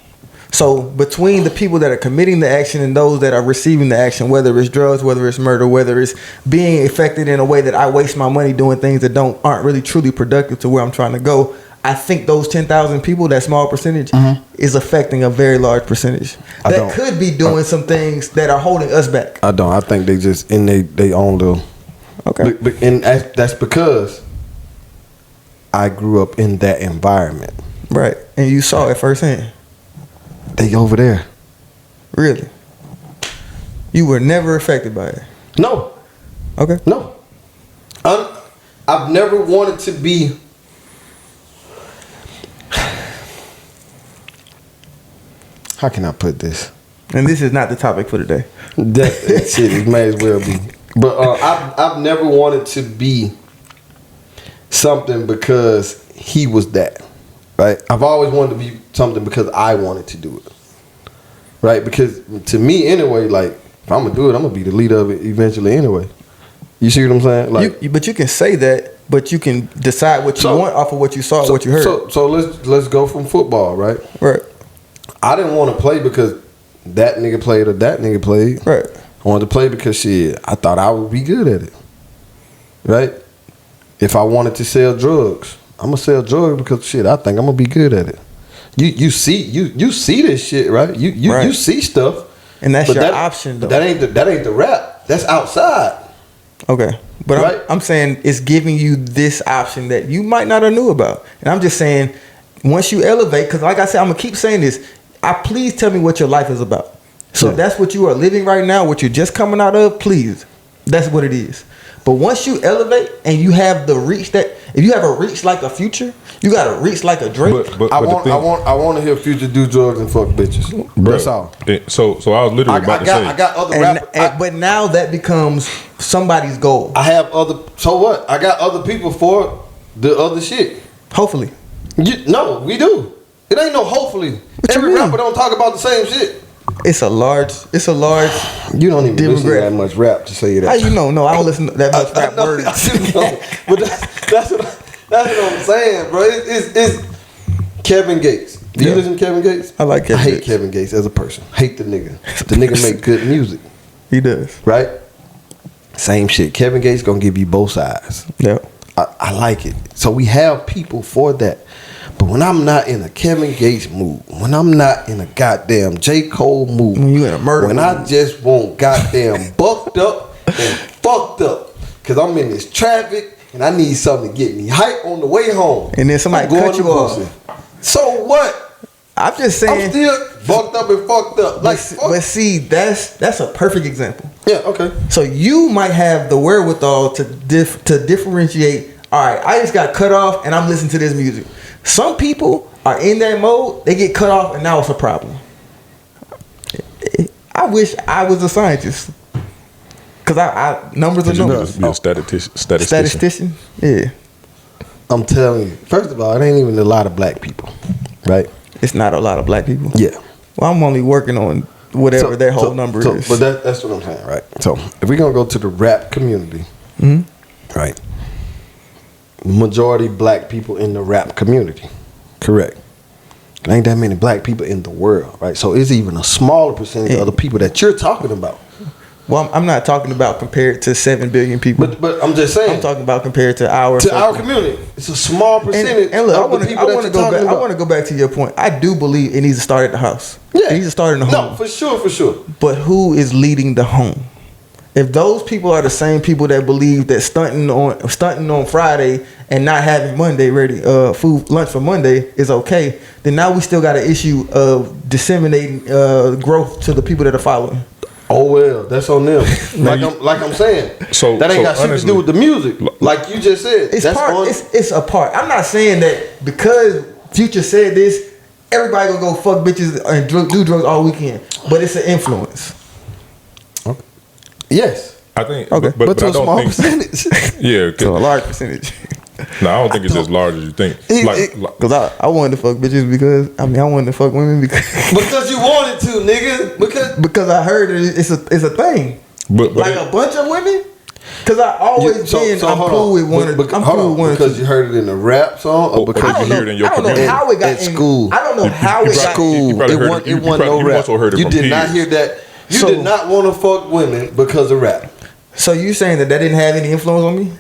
B: So between the people that are committing the action and those that are receiving the action, whether it's drugs, whether it's murder, whether it's being affected in a way that I waste my money doing things that aren't really truly productive to where I'm trying to go, I think those 10,000 people, that small percentage, is affecting a very large percentage. That could be doing some things that are holding us back.
E: I don't. I think they just in they own the.
B: Okay.
E: And that's because I grew up in that environment.
B: Right. And you saw it firsthand.
E: They over there.
B: Really? You were never affected by it?
E: No.
B: Okay.
E: No. I've never wanted to be. How can I put this?
B: And this is not the topic for today.
E: That shit, it may as well be. But I've never wanted to be something because he was that. Right? I've always wanted to be something because I wanted to do it. Right? Because to me, anyway, like, if I'm going to do it, I'm going to be the leader of it eventually anyway. You see what I'm saying? Like,
B: but you can say that, but you can decide what you want off of what you saw, what you heard.
E: So let's go from football, right?
B: Right.
E: I didn't want to play because that nigga played or that nigga played.
B: Right.
E: I wanted to play because shit, I thought I would be good at it. Right? If I wanted to sell drugs, I'm gonna sell drugs because shit, I think I'm gonna be good at it. You see this shit, right? You see stuff,
B: and that's your option. Though.
E: That ain't the rap. That's outside.
B: Okay, but
E: right?
B: I'm saying it's giving you this option that you might not have knew about, and I'm just saying once you elevate, because like I said, I'm gonna keep saying this. Please tell me what your life is about. So if that's what you are living right now, what you're just coming out of, please, that's what it is. But once you elevate and you have the reach that, if you have a reach like a Future, you got a reach like a Drake.
E: But I want to hear Future do drugs and fuck bitches.
D: Bro,
E: that's all.
D: So I was literally about to say.
E: I got other rappers.
B: But now that becomes somebody's goal.
E: I have other. So what? I got other people for the other shit.
B: Hopefully.
E: No, we do. It ain't no hopefully. Every rapper don't talk about the same shit.
B: It's a large.
E: You don't even listen to that much rap to say that.
B: How you know? No, I don't listen to that much rap words.
E: But that's what I'm saying, bro. It's Kevin Gates. Do you listen to Kevin Gates?
B: I like Kevin
E: I hate
B: Gates.
E: Kevin Gates as a person. Hate the nigga. The nigga make good music.
B: He does.
E: Right? Same shit. Kevin Gates gonna give you both sides.
B: Yeah.
E: I like it. So we have people for that. But when I'm not in a Kevin Gates mood, when I'm not in a goddamn J. Cole mood,
B: when you in a murder
E: when
B: mood.
E: I just want goddamn bucked up and fucked up, because I'm in this traffic and I need something to get me hype on the way home.
B: And then somebody
E: I'm going
B: cut you
E: to
B: off.
E: pussy. So what?
B: I'm just saying.
E: I'm still fucked up and fucked up. Like,
B: but see, that's a perfect example.
E: yeah, okay.
B: So you might have the wherewithal to differentiate. All right, I just got cut off and I'm listening to this music. Some people are in that mode. They get cut off and now it's a problem. I wish I was a scientist. Cause I numbers are
D: Could you
B: numbers.
D: just be a statistician?
B: Statistician? Yeah.
E: I'm telling you. First of all, it ain't even a lot of black people, right?
B: It's not a lot of black people.
E: Yeah.
B: Well, I'm only working on whatever their whole number is.
E: But that's what I'm saying, right? So if we're gonna go to the rap community, right? Majority black people in the rap community, correct? There ain't that many black people in the world, right? So it's even a smaller percentage of the people that you're talking about.
B: Well, I'm not talking about compared to 7 billion people.
E: But I'm just saying,
B: I'm talking about compared to our
E: community. It's a small percentage.
B: And look, I
E: of the
B: want
E: people that
B: to
E: you're
B: go
E: talking
B: back. I
E: about.
B: want to go back to your point. I do believe it needs to start at the house.
E: Yeah.
B: It needs to start in the home.
E: No, for sure.
B: But who is leading the home? If those people are the same people that believe that stunting on Friday and not having Monday ready lunch for Monday is okay, then now we still got an issue of disseminating growth to the people that are following.
E: Oh well, that's on them. like I'm saying,
D: So
E: that ain't got shit to do with the music. Like you just said,
B: It's
E: that's
B: part.
E: on.
B: It's a part. I'm not saying that because Future said this, everybody gonna go fuck bitches and do drugs all weekend. But it's an influence.
E: Yes,
D: I think,
B: Okay.
E: but to
D: I
E: a
D: don't
E: small
D: think,
E: percentage.
D: yeah,
B: So a large percentage.
D: no, I don't think it's as large as you think.
B: Cause I wanted to fuck bitches because I wanted to fuck women
E: Because you wanted to, nigga.
B: because I heard it's a thing.
D: but
B: Like a bunch of women. Cause I always I'm cool with one. I'm cool with one.
E: Because you heard it in a rap song, or because
B: I
E: you
B: don't
D: hear it in your
B: know. I don't know
D: community.
B: how it got
E: At
B: in
E: school.
B: I don't know how it got.
E: school.
D: you probably
E: It
D: heard
E: wasn't
D: it- you
E: no
D: probably- you
E: rap.
D: also heard it
E: You
D: from
E: did not
D: peers.
E: hear that. You
B: So-
E: did not want to fuck women because of rap.
B: So you saying that didn't have any influence on me?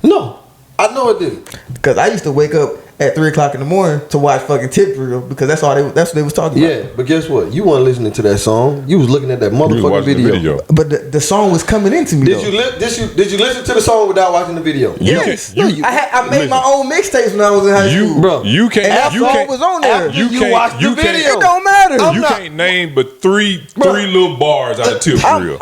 E: No, I know it didn't.
B: Because I used to wake up at 3 o'clock in the morning to watch fucking Tip Drill because that's what they was talking about.
E: Yeah, but guess what? You weren't listening to that song. You was looking at that
D: You was
E: motherfucking
D: watching the
E: video.
B: But the song was coming into me.
E: Did
B: though.
E: you listen to the song without watching the video?
B: Yes.
D: You can-
B: I made my own mixtapes when I was in high school.
E: Bro.
D: You can't.
B: And that
D: you
B: song
D: can't.
B: was on there.
E: After you watched the video.
B: It don't matter.
E: I'm
D: You
E: not-
D: can't name but three little bars out of Tip Drill.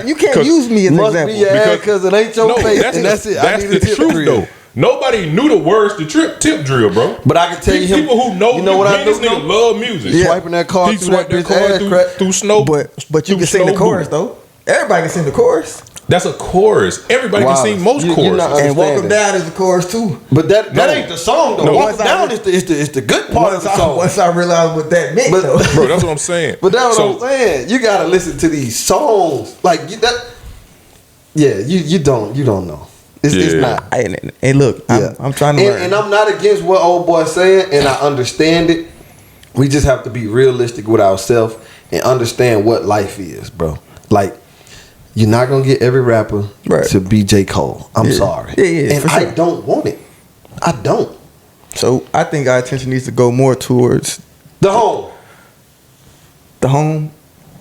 B: You can't
D: 'Cause-
B: use me as an
E: Must
B: example.
E: be your because it ain't your face, and that's it. I
D: That's
E: need
D: the
E: a tip
D: truth,
E: drill.
D: though. Nobody knew the words to Tip Drill, bro.
E: But I can tell you him.
D: people who know.
E: You know what I
D: This
E: know?
D: nigga love music.
E: Yeah. Swiping that car
D: He
E: through that
D: swiped that
E: bitch
D: car
E: ass
D: through,
E: crack.
D: through snow.
B: But you
D: through
B: can sing the
D: snow
B: chorus
D: boom.
B: though. Everybody can sing the chorus.
D: That's a chorus. Everybody
E: Wallace,
D: can sing most
E: you're
D: choruses.
E: not
B: And Walk 'Em
E: understanding.
B: Down is the chorus too.
E: But that
D: No.
E: ain't the song though.
D: No.
E: Walk 'Em Down is the good part of the song.
B: Once I realized what that meant
E: But-
B: though.
D: Bro, that's what I'm saying.
E: But that's what
D: So-
E: I'm saying. You gotta listen to these songs. Like you, that. Yeah, you don't know. It's
D: Yeah.
E: not.
B: Hey, look,
E: Yeah.
B: I'm trying to learn.
E: And I'm not against what old boy's saying, and I understand it. We just have to be realistic with ourselves and understand what life is, bro. Like, you're not gonna get every rapper
B: Right.
E: to be J. Cole. I'm
B: Yeah.
E: sorry.
B: Yeah,
E: and
B: for
E: I
B: sure.
E: don't want it. I don't.
B: So I think our attention needs to go more towards
E: The home.
B: the home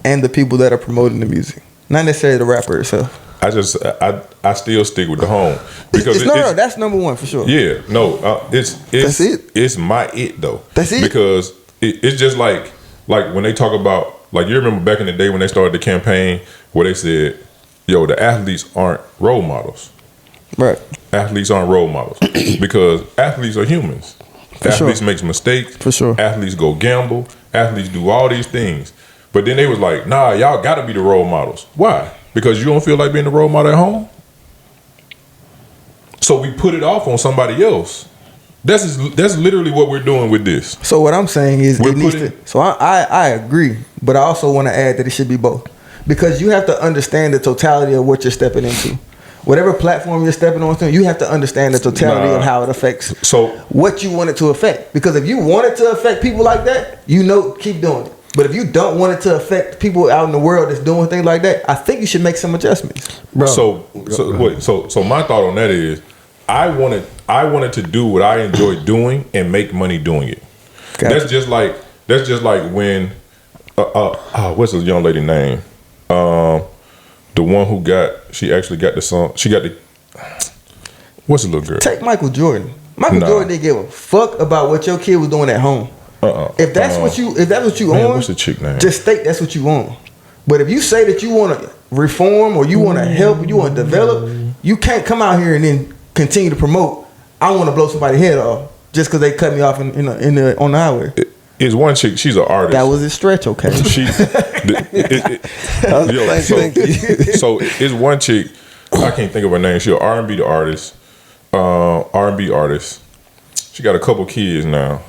B: and the people that are promoting the music, not necessarily the rapper itself.
D: I still stick with the home because
B: No, that's number one for sure.
D: Yeah, no, it's
E: That's it.
D: It's my it though.
E: That's it.
D: Because it's just like when they talk about, like, you remember back in the day when they started the campaign where they said, "Yo, the athletes aren't role models.
B: Right.
D: Athletes aren't role models because athletes are humans. Athletes make mistakes.
B: For sure.
D: Athletes go gamble. Athletes do all these things. But then they was like, nah, y'all got to be the role models. Why? Because you don't feel like being the role model at home? So we put it off on somebody else. That's literally what we're doing with this.
B: So what I'm saying is
D: We're
B: it needs
D: putting-
B: to. So I agree, but I also want to add that it should be both, because you have to understand the totality of what you're stepping into. Whatever platform you're stepping onto, you have to understand the totality of how it affects.
D: So-
B: what you want it to affect, because if you want it to affect people like that, keep doing it. But if you don't want it to affect people out in the world that's doing things like that, I think you should make some adjustments.
E: Bro.
D: So my thought on that is, I wanted to do what I enjoy doing and make money doing it.
B: Gotcha.
D: That's just like when what's this young lady name? The one who she actually got the song. She got the What's a little girl?
B: Take Michael Jordan. Michael
D: Nah.
B: Jordan didn't give a fuck about what your kid was doing at home. If that's what you
D: man,
B: on,
D: what's the chick name?
B: just state that's what you want. But if you say that you want to reform or you want to help, or you want to develop, you can't come out here and then continue to promote. I want to blow somebody's head off just because they cut me off on the highway.
D: It's one chick. She's an artist.
B: That was a stretch, okay?
D: She. So it's one chick. I can't think of her name. She's an R&B artist. R&B artist. She got a couple kids now.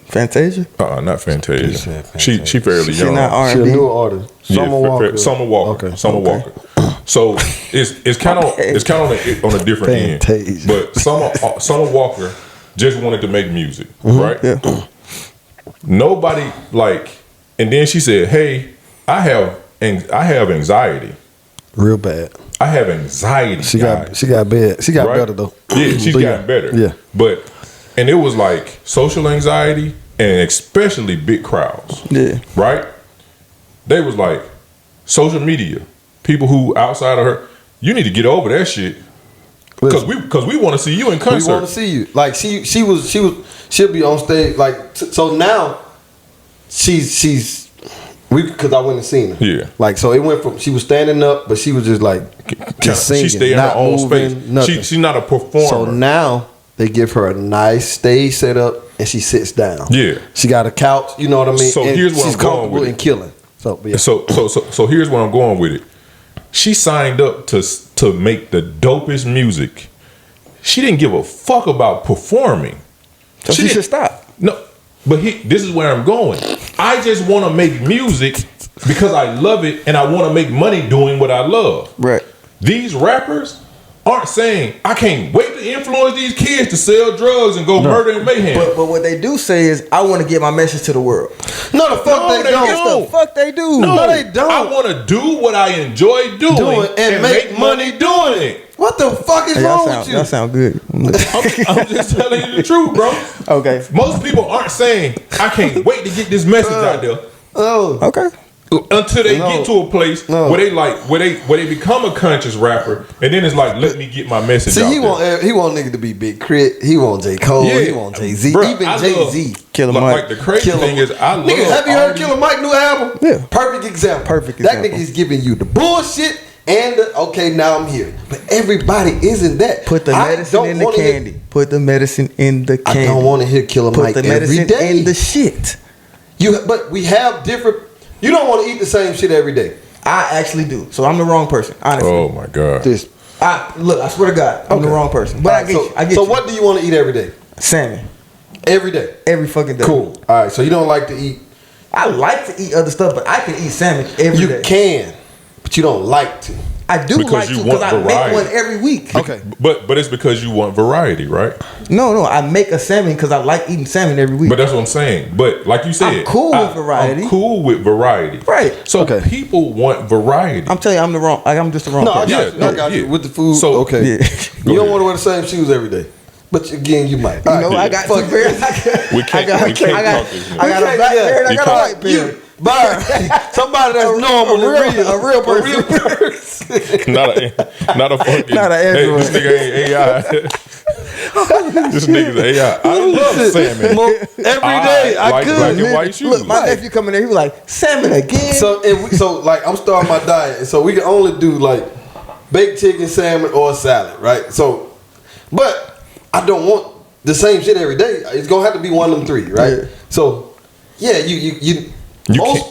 B: Fantasia?
D: Not Fantasia.
E: said
D: She fairly
B: She
D: young.
B: not
E: She a
B: R&B.
E: new artist. Summer Walker.
D: Summer Walker.
E: Okay.
D: Summer Walker. So it's kind of on a different end.
E: Fantasia.
D: But Summer Walker just wanted to make music, right?
B: Yeah.
D: Nobody and then she said, "Hey, I have anxiety.
E: Real bad.
D: I have anxiety."
E: She
D: guys."
E: got bad. She got
D: Right?
E: better though.
D: Yeah, she's
E: But
D: gotten better.
E: Yeah.
D: And it was like social anxiety and especially big crowds.
B: Yeah.
D: Right? They was like social media. People who outside of her, you need to get over that shit. Cause we want to see you in concert.
E: We want to see you. Like she'll be on stage. Like so now, because I went and seen her.
D: Yeah.
E: Like so, it went from she was standing up, but she was just like just singing,
D: she stay in her
E: not
D: own
E: moving,
D: space.
E: nothing.
D: She's not a performer.
E: So now they give her a nice stage setup, and she sits down.
D: Yeah.
E: She got a couch. You know what I mean?
D: So
E: and
D: here's where
E: she's
D: I'm going
E: comfortable
D: with
E: and
D: it.
E: killing. So yeah.
D: So here's where I'm going with it. She signed up to make the dopest music. She didn't give a fuck about performing.
B: So she
D: didn't-
B: should stop.
D: No, but this is where I'm going. I just want to make music because I love it and I want to make money doing what I love.
B: Right.
D: These rappers aren't saying, I can't wait to influence these kids to sell drugs and go murder and mayhem.
B: But what they do say is, I want to get my message to the world.
E: No, the fuck
D: No,
E: they
D: they
E: don't.
D: don't.
B: The fuck they do.
E: No, they don't.
D: I want to do what I enjoy doing
E: and make money
D: doing it.
E: What the fuck is
B: Hey,
E: wrong
B: y'all
E: with you?
B: sound good.
D: I'm just telling you the truth, bro.
B: Okay.
D: Most people aren't saying, I can't wait to get this message out there.
E: Oh,
B: Okay.
D: Until they
E: No.
D: get to a place
E: No.
D: where they become a conscious rapper, and then it's like, let me get my message
E: see,
D: out
E: he
D: there.
E: want nigga to be Big Crit. He want J Cole.
D: Yeah.
E: He want Jay Z.
D: Bruh,
E: Even
D: I
E: Jay Z.
B: Killer
D: like,
B: Mike.
D: like the crazy
E: Killer
D: thing is, I love.
E: Nigga, have you
D: all
E: heard
D: these-
E: Killer Mike new album?
B: Yeah.
E: Perfect example.
B: Perfect
E: That
B: example.
E: nigga is giving you the bullshit and the okay. Now I'm here, but everybody isn't that.
B: Put the
E: I
B: medicine
E: don't
B: in the
E: wanna hear-
B: candy. Put the medicine in the
E: I
B: candy.
E: don't want to hear Killer
B: Put
E: Mike
B: the
E: every
B: medicine
E: day.
B: in the shit.
E: But we have different. You don't want to eat the same shit every day.
B: I actually do. So I'm the wrong person, honestly.
D: Oh my god!
E: This.
B: I swear to God, I'm the
E: Okay.
B: wrong person. But I get you. I get
E: so
B: you.
E: what do you want to eat every day?
B: Salmon.
E: Every day.
B: Every fucking day.
E: Cool. All right. So you don't like to eat.
B: I like to eat other stuff, but I can eat salmon every
E: You
B: day.
E: can, but you don't like to.
B: I do
D: Because
B: like
D: you
B: to because
D: want
B: I make
D: variety.
B: one every week.
E: Okay.
D: But it's because you want variety, right?
B: No, I make a salmon because I like eating salmon every week.
D: But that's what I'm saying. But like you said,
B: I'm cool with variety.
D: I'm cool with variety.
B: Right.
D: So
E: Okay.
D: people want variety.
B: I'm telling you, I'm the wrong. I'm just the wrong
E: No, I
B: person.
E: got
D: Yeah,
E: you. I
D: no,
E: got you
D: yeah.
E: with the food.
D: So-
E: okay.
B: Yeah.
E: You don't want to wear the same shoes every day, but again, you might.
B: You know, I got two pairs.
D: We can't talk this
B: I got a
E: Okay,
B: black
E: yeah.
B: pair and I got a
D: Because
B: white pair.
E: Byron, somebody that's normal,
B: a real person.
D: not a fucking
B: Not an
D: hey,
B: android.
D: this nigga ain't AI. This nigga's AI. I love salmon.
E: Every day I
D: like
E: could.
D: black and white shoes.
B: Look, my nephew coming there, he was like, salmon again?
E: So like I'm starting my diet, and so we can only do like baked chicken, salmon, or a salad, right? So, but I don't want the same shit every day. It's gonna have to be one of them three, right?
B: Yeah.
E: So, yeah, you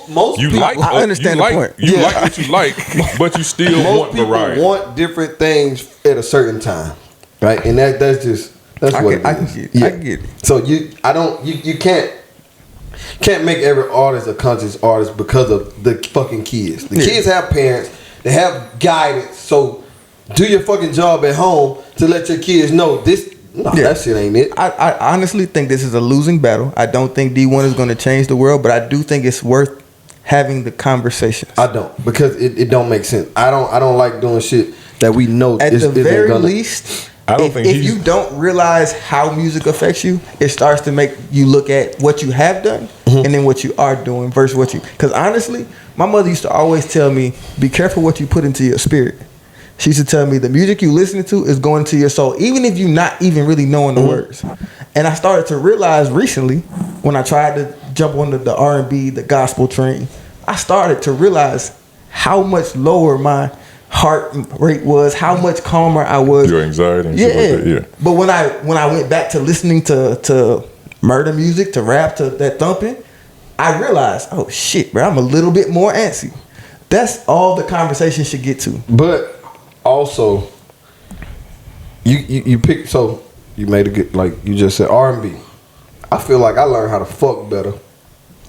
E: most
D: you
E: people,
D: like
B: I understand
D: you
B: the
D: like,
B: point.
D: You
E: Yeah.
D: like what you like, but you still
E: most
D: want
E: people
D: variety.
E: want different things at a certain time, right? And that's just that's
B: I
E: what
B: can-
E: it is.
B: I can get it.
E: So you can't make every artist a conscious artist because of the fucking kids. The
B: Yeah.
E: kids have parents, they have guidance. So do your fucking job at home to let your kids know this. No,
B: Yeah.
E: that shit ain't it.
B: I honestly think this is a losing battle. I don't think D1 is going to change the world, but I do think it's worth having the conversations.
E: I don't because it don't make sense. I don't like doing shit that we know
B: At the
E: isn't
B: very
E: gonna.
B: least,
D: I don't
B: if,
D: think
B: if
D: he's-
B: you don't realize how music affects you, it starts to make you look at what you have done
E: Mm-hmm.
B: and then what you are doing versus what you. Because honestly, my mother used to always tell me, "Be careful what you put into your spirit." She used to tell me the music you listening to is going to your soul, even if you're not even really knowing the words. And I started to realize recently when I tried to jump on the R&B, the gospel train, I started to realize how much lower my heart rate was, how much calmer I was.
D: Your anxiety and shit like that, yeah.
B: But when I went back to listening to murder music, to rap, to that thumping, I realized, oh shit, bro, I'm a little bit more antsy. That's all the conversation should get to.
E: But also, you pick. So you made a good, like you just said, R&B. I feel like I learned how to fuck better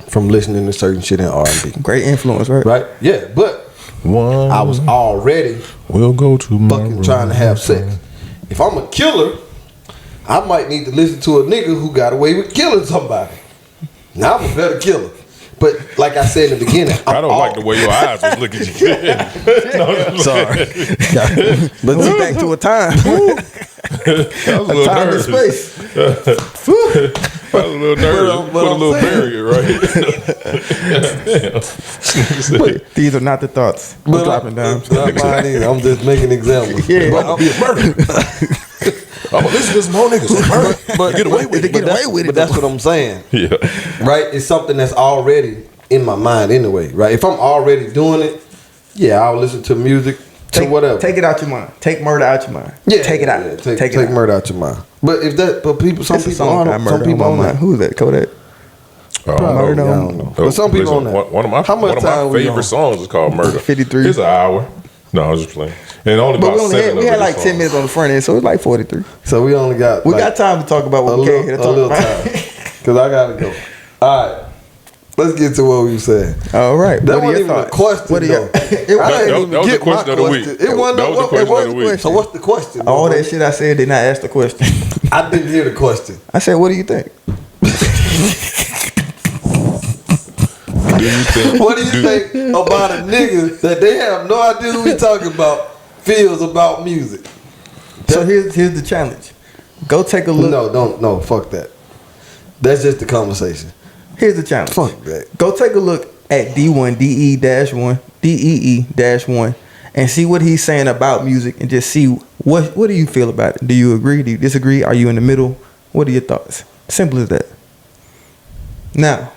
E: from listening to certain shit in R&B.
B: Great influence, right?
E: Right? Yeah, but I was already
D: we'll go to my
E: fucking
D: room.
E: trying to have sex. If I'm a killer, I might need to listen to a nigga who got away with killing somebody. Now I'm a better killer. But like I said in the beginning,
D: I don't like the way your eyes was looking at you.
E: Sorry.
B: But we back to a time.
D: I was a little
B: Time and
D: nervous.
B: space.
D: I was a little nervous. Put a little barrier right. Damn.
B: These are not the thoughts. I'm dropping dimes.
E: Not mine either. I'm just making examples.
B: Yeah.
E: But I'm be a murderer.
D: I'm gonna listen to some more niggas.
E: But
B: get away with it. Get away with it.
E: But that's what I'm saying.
D: Yeah.
E: Right? It's something that's already in my mind anyway. Right? If I'm already doing it, yeah, I'll listen to music to whatever.
B: Take it out your mind. Take murder out your mind.
E: Yeah,
B: Take it out.
E: yeah,
B: Take it
E: take
B: out.
E: murder out your mind. But if that, but people, some
B: It's a
E: people
B: song
E: on,
B: by
E: some
B: Murder
E: people
B: on
E: on
B: my
E: that.
B: mind. Who's that? Kodak.
E: Probably,
B: Murder
E: I
B: on-
E: don't know. But some people on that.
D: One of my
E: How much time we
D: favorite
E: on?
D: songs is called Murder.
B: 53.
D: It's an hour. No, I was just playing. And only
B: But
D: about
B: we only
D: seven
B: had, we
D: of
B: had
D: it
B: like
D: is
B: 10
D: songs.
B: minutes on the front end, so it's like 43.
E: So we only got
B: We
E: like,
B: got time to talk about what
E: a
B: we came here to
E: little
B: talk
E: time
B: about.
E: because I gotta go. All right, let's get to what we said.
B: All right.
E: That
B: What are
E: wasn't
B: your
E: even a
B: thoughts?
E: question.
B: What are your,
E: though. I
D: That
E: didn't
D: was
E: even
D: the
E: get
D: question
E: my
D: of the week.
E: question. It wasn't.
D: That was the question of the week.
E: So what's the question?
B: all
E: bro?
B: that shit I said did not ask the question.
E: I didn't hear the question.
B: I said, what do you think?
D: Do you think?
E: What do you think about a nigga that they have no idea who we talking about feels about music?
B: So here's the challenge. Go take a look.
E: No, fuck that. That's just the conversation.
B: Here's the challenge.
E: Fuck that.
B: Go take a look at D1, DEE-1, and see what he's saying about music and just see what do you feel about it? Do you agree? Do you disagree? Are you in the middle? What are your thoughts? Simple as that. Now,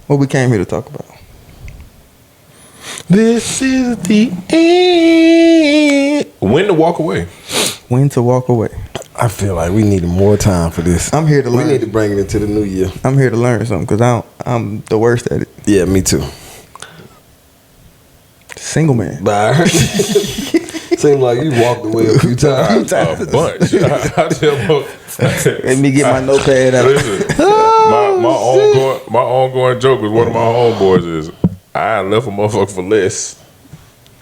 B: what we came here to talk about.
D: This is the end. When to walk away.
B: When to walk away.
E: I feel like we need more time for this.
B: I'm here to
E: We
B: learn.
E: need to bring it into the new year.
B: I'm here to learn something because I'm the worst at it.
E: Yeah, me too.
B: Single man.
E: Bye. Seemed like you walked away a few times.
D: A bunch. I tell
B: Let me get my notepad out.
D: Listen, my ongoing joke with one of my homeboys is I left a motherfucker for less.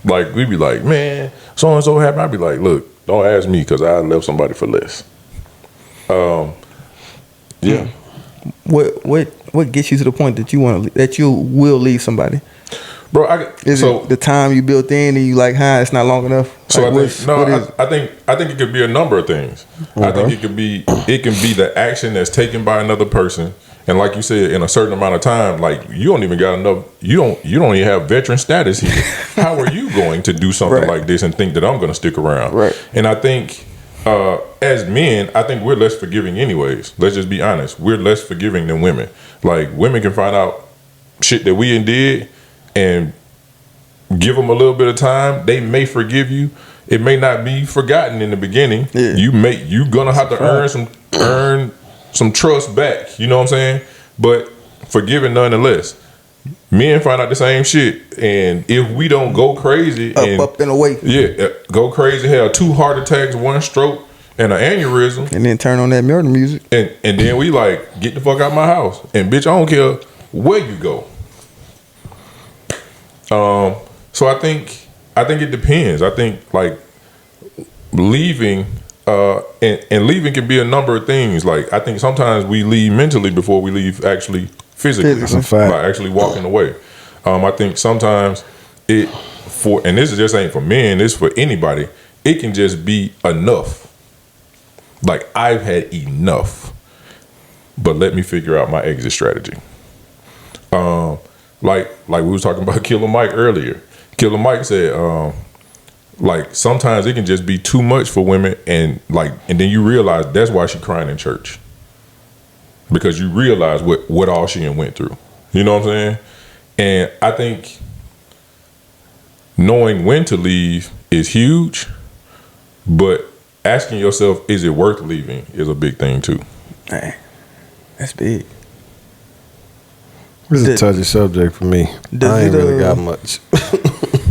D: Like we be like, man, so and so happened. I be like, look, don't ask me because I left somebody for less. Yeah.
B: What gets you to the point that you will leave somebody?
D: Bro,
B: Is it the time you built in and you like, it's not long enough?
D: So
B: Like,
D: I think it could be a number of things. I think it can be the action that's taken by another person, and like you said, in a certain amount of time, like you don't even got enough. You don't even have veteran status here. How are you going to do something
B: Right.
D: like this and think that I'm going to stick around?
B: Right.
D: And I think as men, I think we're less forgiving anyways. Let's just be honest. We're less forgiving than women. Like women can find out shit that we did and give them a little bit of time. They may forgive you. It may not be forgotten in the beginning.
B: Yeah.
D: You gonna have to earn some trust back. You know what I'm saying? But forgiving nonetheless. Men find out the same shit, and if we don't go crazy
B: up and away,
D: go crazy, have 2 heart attacks, 1 stroke, and an aneurysm,
B: and then turn on that murder music.
D: and then we like get the fuck out of my house, and bitch, I don't care where you go. So I think it depends. I think like leaving, and leaving can be a number of things. Like I think sometimes we leave mentally before we leave actually physically.
B: That's a
E: fact.
D: By actually walking away. I think sometimes and this just ain't for men, it's for anybody. It can just be enough. Like I've had enough, but let me figure out my exit strategy. Like we was talking about Killer Mike earlier. Killer Mike said, Like sometimes it can just be too much for women, and then you realize that's why she crying in church, because you realize what all she went through. You know what I'm saying? And I think knowing when to leave is huge, but asking yourself, is it worth leaving, is a big thing too.
B: Man, that's big.
E: This is a touchy subject for me. I ain't really got much.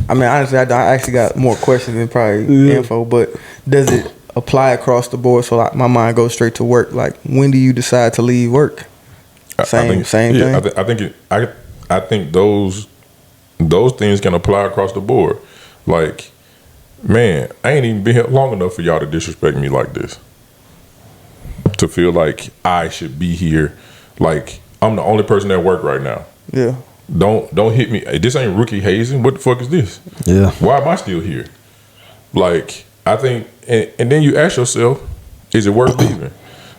B: I mean, honestly, I actually got more questions than probably info, but does it apply across the board? So like, my mind goes straight to work. Like, when do you decide to leave work? Same thing.
D: I think those things can apply across the board. Like, man, I ain't even been here long enough for y'all to disrespect me like this. To feel like I should be here, like I'm the only person at work right now.
B: Yeah.
D: Don't hit me. This ain't rookie hazing. What the fuck is this?
E: Yeah.
D: Why am I still here? Like, I think, and then you ask yourself, is it worth leaving?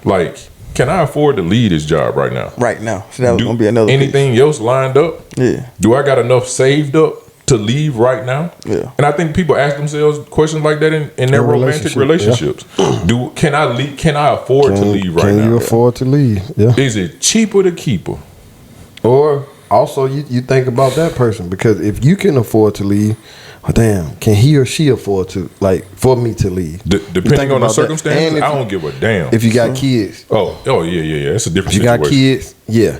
D: Like, can I afford to leave this job right now?
B: Right now. So that was gonna be another
D: anything else lined up?
B: Yeah.
D: Do I got enough saved up to leave right now?
B: Yeah.
D: And I think people ask themselves questions like that in their romantic relationships.
E: Yeah.
D: Can I leave? Can I afford to leave right now?
E: Can you afford to leave? Yeah.
D: Is it cheaper to keep her?
E: Or also you think about that person, because if you can afford to leave, well, damn, can he or she afford to, like, for me to leave?
D: Depending on the circumstances, I don't give a damn.
E: If you got kids.
D: Oh yeah. It's a different
E: If you
D: situation.
E: got kids, yeah.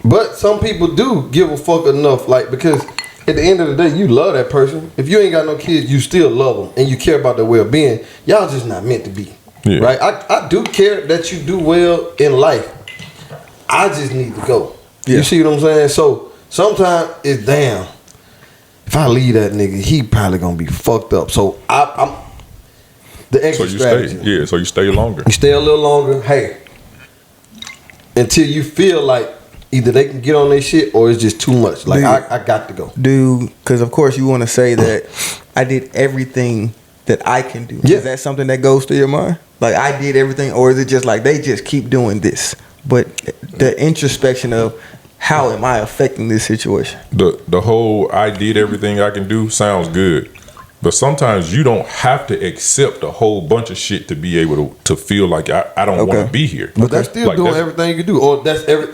E: But some people do give a fuck enough, like, because at the end of the day, you love that person. If you ain't got no kids, you still love them and you care about their well-being. Y'all just not meant to be.
D: Yeah.
E: Right? I do care that you do well in life. I just need to go.
B: Yeah.
E: You see what I'm saying? So sometimes it's damn. If I leave that nigga, he probably gonna be fucked up. So I'm the extra strategy.
D: Stay. Yeah, so you stay longer.
E: You stay a little longer. Hey, until you feel like either they can get on their shit or it's just too much. Like, I got to go.
B: Because of course you want to say that I did everything that I can do.
E: Yeah.
B: Is that something that goes through your mind? Like, I did everything, or is it just like they just keep doing this? But the introspection of how am I affecting this situation?
D: The whole I did everything I can do sounds good. But sometimes you don't have to accept a whole bunch of shit to be able to feel like I don't want to be here.
E: But that's still doing everything you can do. Or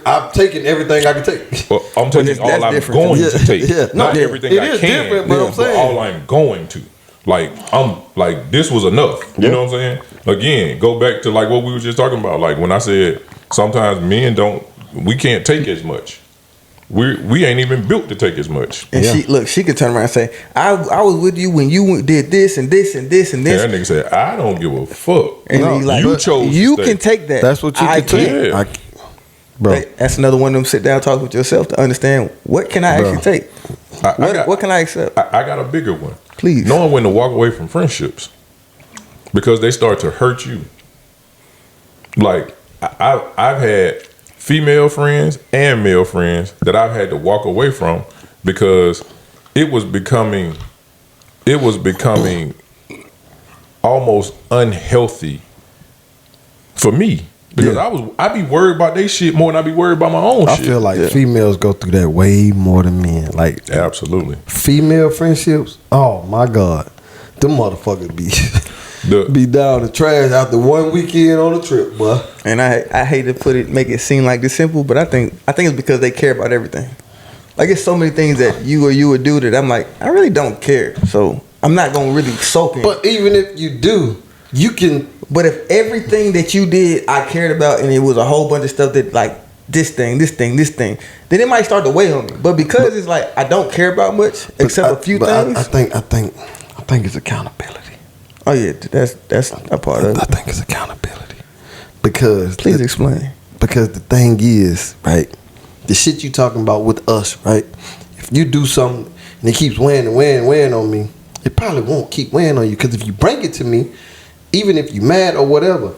E: I'm taking everything I can take.
D: Well, I'm taking all I'm going to take.
E: Yeah.
D: Not everything I can,
E: but
D: but all I'm going to. Like, I'm like, this was enough. You know what I'm saying? Again, go back to like what we were just talking about. Like when I said sometimes men we can't take as much. We ain't even built to take as much.
B: And she could turn around and say, I was with you when you did this and this and this and this.
D: And that nigga said, I don't give a fuck.
B: And he's like,
D: you chose
B: you
D: to
B: can take that.
E: That's what you can take.
D: Yeah.
E: Bro.
B: That's another one of them sit down talk with yourself to understand what can I actually take? What can I accept?
D: I got a bigger one.
B: Please.
D: Knowing when to walk away from friendships because they start to hurt you. Like, I've had female friends and male friends that I've had to walk away from because it was becoming almost unhealthy for me. Because I be worried about they shit more than I be worried about my own shit.
E: I feel like females go through that way more than men. Like,
D: absolutely.
E: Female friendships, oh my God. Them motherfuckers be down the trash after one weekend on the trip, boy.
B: And I hate to make it seem like this simple, but I think it's because they care about everything. Like, it's so many things that you would do that I'm like, I really don't care. So I'm not gonna really soak in.
E: But even if you do, you can.
B: But if everything that you did I cared about and it was a whole bunch of stuff that like this thing, then it might start to weigh on me. But because it's like I don't care about much except a few things.
E: I think it's accountability.
B: Oh yeah, that's a part of it.
E: I think it's accountability. Because
B: please explain.
E: Because the thing is, right, the shit you talking about with us, right? If you do something and it keeps weighing on me, it probably won't keep weighing on you. Because if you bring it to me, even if you mad or whatever,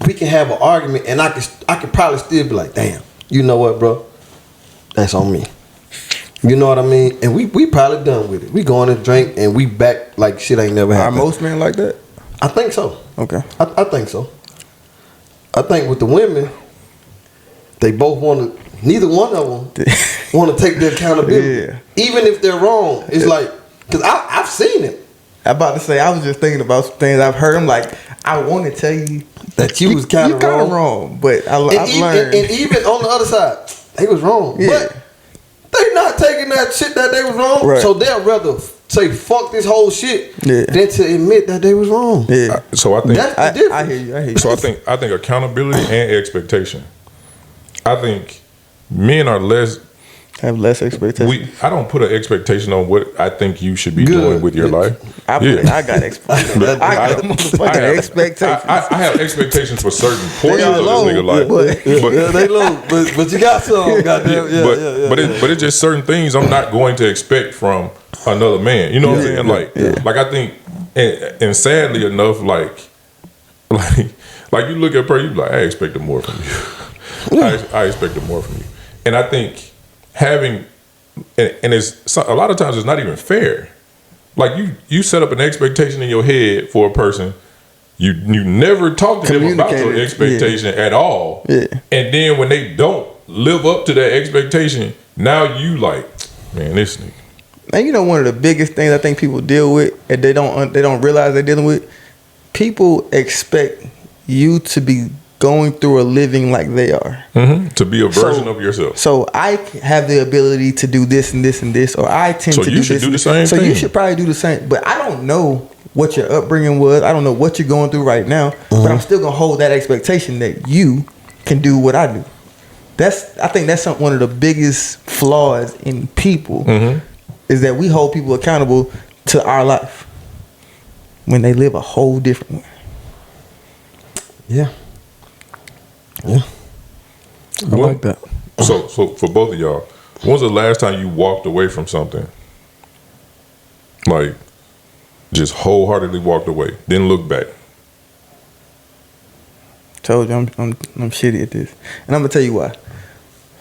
E: we can have an argument and I can probably still be like, damn, you know what, bro? That's on me. You know what I mean? And we probably done with it. We going to drink and we back like shit ain't never happened.
B: Are most men like that?
E: I think so.
B: Okay.
E: I think so. I think with the women, they both want to, neither one of them want to take the accountability.
B: Yeah.
E: Even if they're wrong. It's like, because I've seen it.
B: I'm about to say, I was just thinking about some things I've heard. I'm like, I want to tell you
E: That you was kind of
B: wrong, but I've learned.
E: And even on the other side, they was wrong.
B: Yeah.
E: But they not taking that shit that they was wrong.
B: Right.
E: So they'll rather say fuck this whole shit
B: Yeah.
E: than to admit that they was wrong.
B: Yeah,
D: So I think
E: That's the difference.
B: I hear you.
D: So I think accountability and expectation. I think men are less.
B: Have less expectations.
D: I don't put an expectation on what I think you should be
E: Good.
D: doing with your life.
B: I got expectations. I got motherfucking expectations.
D: I have expectations for certain portions
B: are
D: of
B: low,
D: this nigga life,
B: but-
E: Yeah, they low, but you got some. Goddamn,
D: but it's just certain things I'm not going to expect from another man. You know what I'm saying? Like I think, and sadly enough, like you look at her, you be like, I expected more from you. I expected more from you, and I think having, and it's a lot of times it's not even fair. Like you set up an expectation in your head for a person. You never talk to them about your
B: Communicated,
D: expectation at all.
B: Yeah.
D: And then when they don't live up to that expectation, now you like, man, this nigga.
B: Man, you know one of the biggest things I think people deal with and they don't realize they're dealing with. People expect you to be going through a living like they are.
D: To be a version of yourself.
B: So I have the ability to do this and this and this, or I tend
D: So
B: to
D: you
B: do
D: should
B: this.
D: do
B: and
D: the
B: this.
D: same
B: So
D: thing.
B: you should probably do the same. But I don't know what your upbringing was. I don't know what you're going through right now. But I'm still gonna hold that expectation that you can do what I do. I think that's one of the biggest flaws in people is that we hold people accountable to our life when they live a whole different way.
E: Yeah. I like that.
D: So for both of y'all, when was the last time you walked away from something? Like, just wholeheartedly walked away, didn't look back.
B: Told you I'm shitty at this, and I'm gonna tell you why.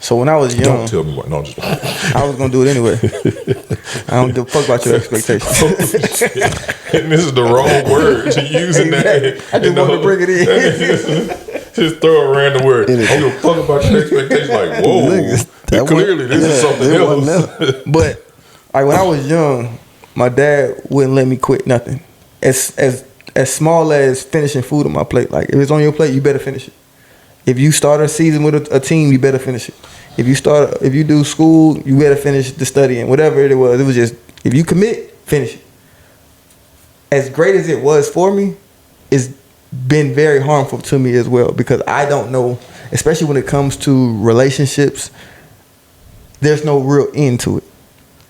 B: So when I was young,
D: Don't tell me what. No, I'm just.
B: I was gonna do it anyway. I don't give a fuck about your expectations.
D: And this is the wrong word to use in that.
B: I just wanted to bring it in.
D: Just throw a random word. I don't give a fuck about your expectations. Like, whoa,
E: That
D: clearly this is something
E: it
D: else.
E: wasn't
B: But like when I was young, my dad wouldn't let me quit nothing. As small as finishing food on my plate. Like if it's on your plate, you better finish it. If you start a season with a team, you better finish it. If you do school, you better finish the studying. Whatever it was just if you commit, finish it. As great as it was for me, it's been very harmful to me as well because I don't know, especially when it comes to relationships, there's no real end to it.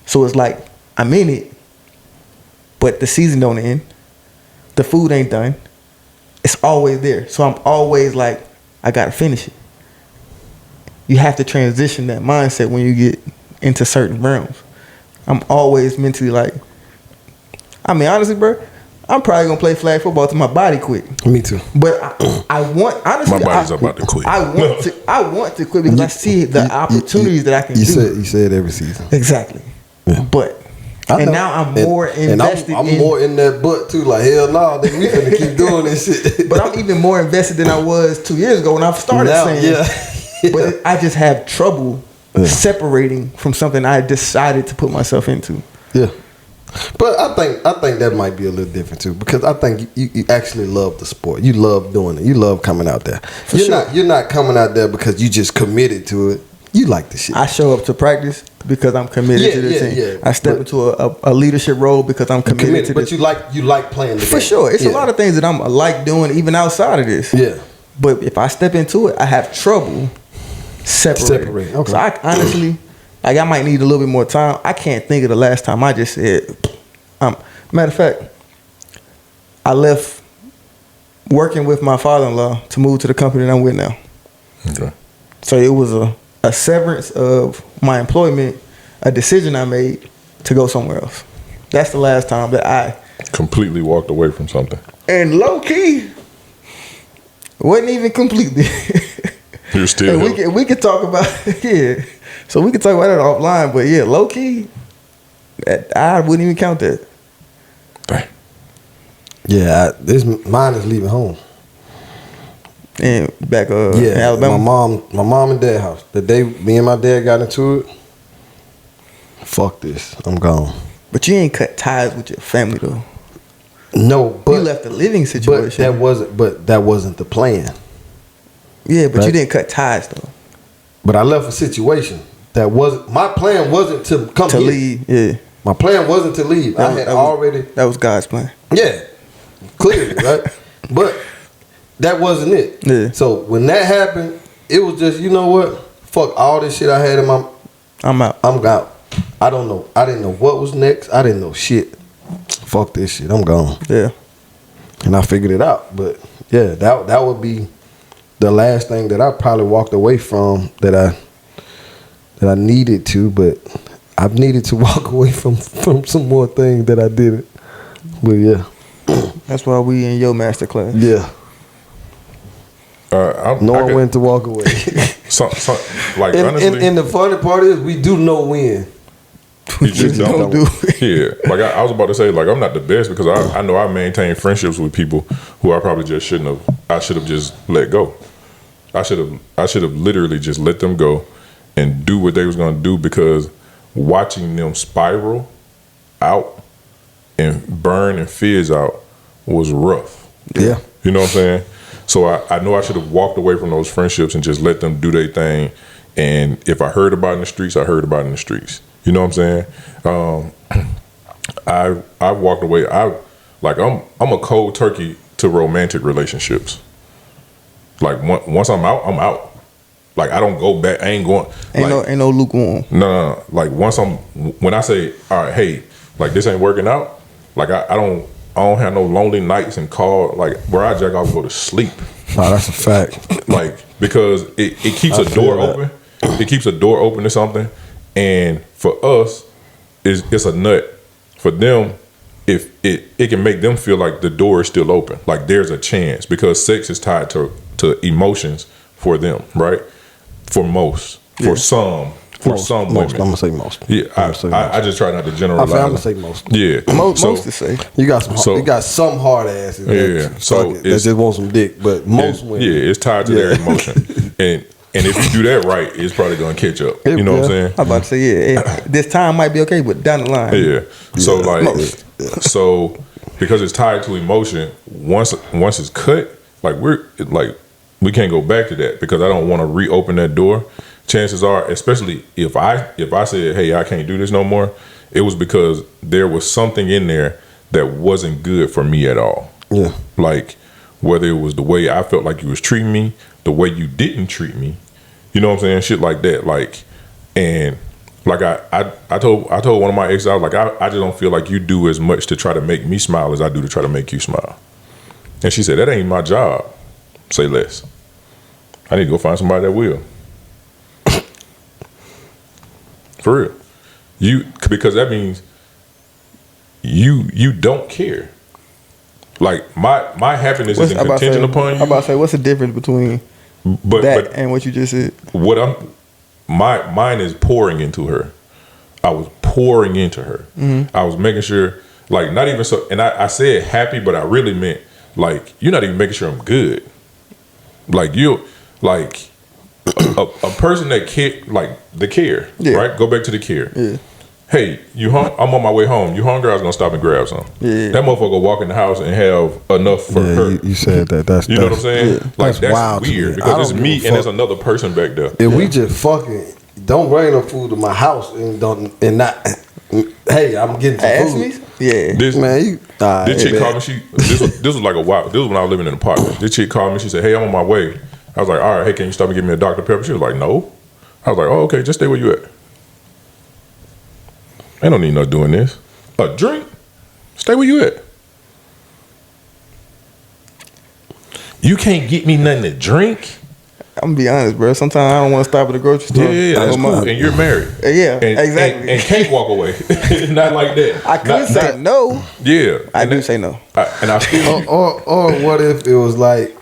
B: So it's like I'm in it, but the season don't end. The food ain't done. It's always there. So I'm always like, I gotta finish it. You have to transition that mindset when you get into certain realms. I'm always mentally like, I mean, honestly, bro, I'm probably gonna play flag football till my body quit.
E: Me too.
B: But I want, honestly,
D: My body's about to quit.
B: I want to quit because I see the opportunities that I can do.
E: You said every season.
B: Exactly. But
E: I know.
B: now I'm more invested.
E: And I'm more in that butt too. Like hell no, nigga, we finna keep doing this shit.
B: But I'm even more invested than I was 2 years ago when I started
E: Now,
B: saying.
E: yeah.
B: But I just have trouble separating from something I decided to put myself into.
E: Yeah. But I think that might be a little different too because I think you actually love the sport. You love doing it. You love coming out there. You're not coming out there because you just committed to it. You like the shit.
B: I show up to practice because I'm committed to the team.
E: Yeah.
B: I step into a leadership role because I'm committed to
E: but
B: this.
E: you like playing the game.
B: For sure. It's a lot of things that I like doing even outside of this.
E: Yeah.
B: But if I step into it, I have trouble separating.
E: Okay.
B: So I honestly, like I might need a little bit more time. I can't think of the last time I just said, matter of fact, I left working with my father-in-law to move to the company that I'm with now.
D: Okay.
B: So it was a severance of my employment, a decision I made to go somewhere else. That's the last time that I
D: Completely walked away from something.
B: and low key wasn't even completely.
D: You're still
B: And
D: here.
B: we could talk about yeah. So we could talk about it offline, but yeah, low key, I wouldn't even count that.
D: Dang.
E: Yeah, mine is leaving home.
B: And back in
E: Yeah,
B: Alabama.
E: my mom and dad house. The day me and my dad got into it, fuck this, I'm gone.
B: But you ain't cut ties with your family though.
E: No, but
B: you left the living
E: but
B: situation.
E: that wasn't the plan.
B: Yeah, but
E: Right.
B: you didn't cut ties though.
E: But I left a situation that wasn't my plan. Wasn't to come
B: To
E: here.
B: leave, yeah.
E: My plan wasn't to leave. I had already.
B: That was God's plan.
E: Yeah, clearly, right? But that wasn't it.
B: Yeah.
E: So when that happened, it was just, you know what? Fuck all this shit I had in my.
B: I'm out.
E: I'm out. I don't know. I didn't know what was next. I didn't know shit. Fuck this shit. I'm gone.
B: Yeah.
E: And I figured it out. But yeah, that would be the last thing that I probably walked away from that I needed to. But I've needed to walk away from some more things that I didn't. But yeah.
B: That's why we in your master class.
E: Yeah. Knowing when to walk away.
D: Like honestly,
E: and the funny part is we do know when.
D: you just
B: Don't do it.
D: Yeah, like I was about to say, like I'm not the best because I know I maintain friendships with people who I probably just shouldn't have. I should have just let go. I should have literally just let them go and do what they was gonna do because watching them spiral out and burn and fizz out was rough.
E: Yeah.
D: You know what I'm saying? So I know I should have walked away from those friendships and just let them do their thing. And if I heard about it in the streets, I heard about it in the streets. You know what I'm saying? I walked away. I'm a cold turkey to romantic relationships. Like once I'm out, I'm out. Like I don't go back. I ain't going.
B: Ain't no lukewarm.
D: No. Like when I say, all right, hey, like this ain't working out. Like I don't have no lonely nights and call like where I jack off and go to sleep.
E: Oh, that's a fact.
D: Like because it keeps a door open. It keeps a door open to something. And for us, it's a nut. For them, if it can make them feel like the door is still open, like there's a chance because sex is tied to emotions for them, right? For most, for some women.
E: I'm gonna say most.
D: Yeah, I just try not to generalize.
E: I'm gonna say most.
D: Yeah,
B: Most
D: so,
B: to say.
E: You got some hard asses.
D: Yeah, so
E: that just want some dick, but most women.
D: Yeah, it's tied to their emotion, and if you do that right, it's probably gonna catch up. You know what I'm saying?
B: I'm about to say, yeah. This time might be okay, but down the line.
D: Yeah. So
B: most.
D: so because it's tied to emotion, once it's cut, we can't go back to that because I don't want to reopen that door. Chances are, especially if I said, hey, I can't do this no more, it was because there was something in there that wasn't good for me at all.
E: Yeah.
D: Like whether it was the way I felt like you was treating me, the way you didn't treat me, you know what I'm saying? Shit like that. Like, and like I told one of my exes, I was like, I just don't feel like you do as much to try to make me smile as I do to try to make you smile. And she said, that ain't my job. Say less. I need to go find somebody that will. For real. Because that means you don't care. Like my happiness isn't contingent upon you.
B: I'm about to say, what's the difference between that and what you just said?
D: Mine is pouring into her. I was pouring into her. Mm-hmm. I was making sure, like, not even so, and I said happy, but I really meant, like, you're not even making sure I'm good. Like, a person that care, like, the care, right? Go back to the care. Yeah. Hey, I'm on my way home. You hungry? I was gonna stop and grab some. Yeah. That motherfucker go walk in the house and have enough for her.
E: You said that. That's
D: you know what I'm saying?
E: Yeah.
D: Like that's
E: wild
D: weird because it's me and there's another person back there.
E: If we just fucking don't bring no food to my house and not. Hey, I'm getting some food.
B: Yeah,
D: this chick called me. This was like a while. This was when I was living in an apartment. This chick called me. She said, "Hey, I'm on my way." I was like, "All right, hey, can you stop and give me a Dr. Pepper?" She was like, "No." I was like, "Oh, okay, just stay where you at." I don't need no doing this. A drink? Stay where you at. You can't get me nothing to drink?
B: I'm gonna be honest, bro. Sometimes I don't want to stop at the grocery store.
D: Yeah, that's cool. And you're married.
B: Yeah,
D: and,
B: exactly.
D: And can't walk away. Not like that.
B: I could say no.
D: Yeah.
B: I do say no.
D: And I still...
E: Or what if it was like,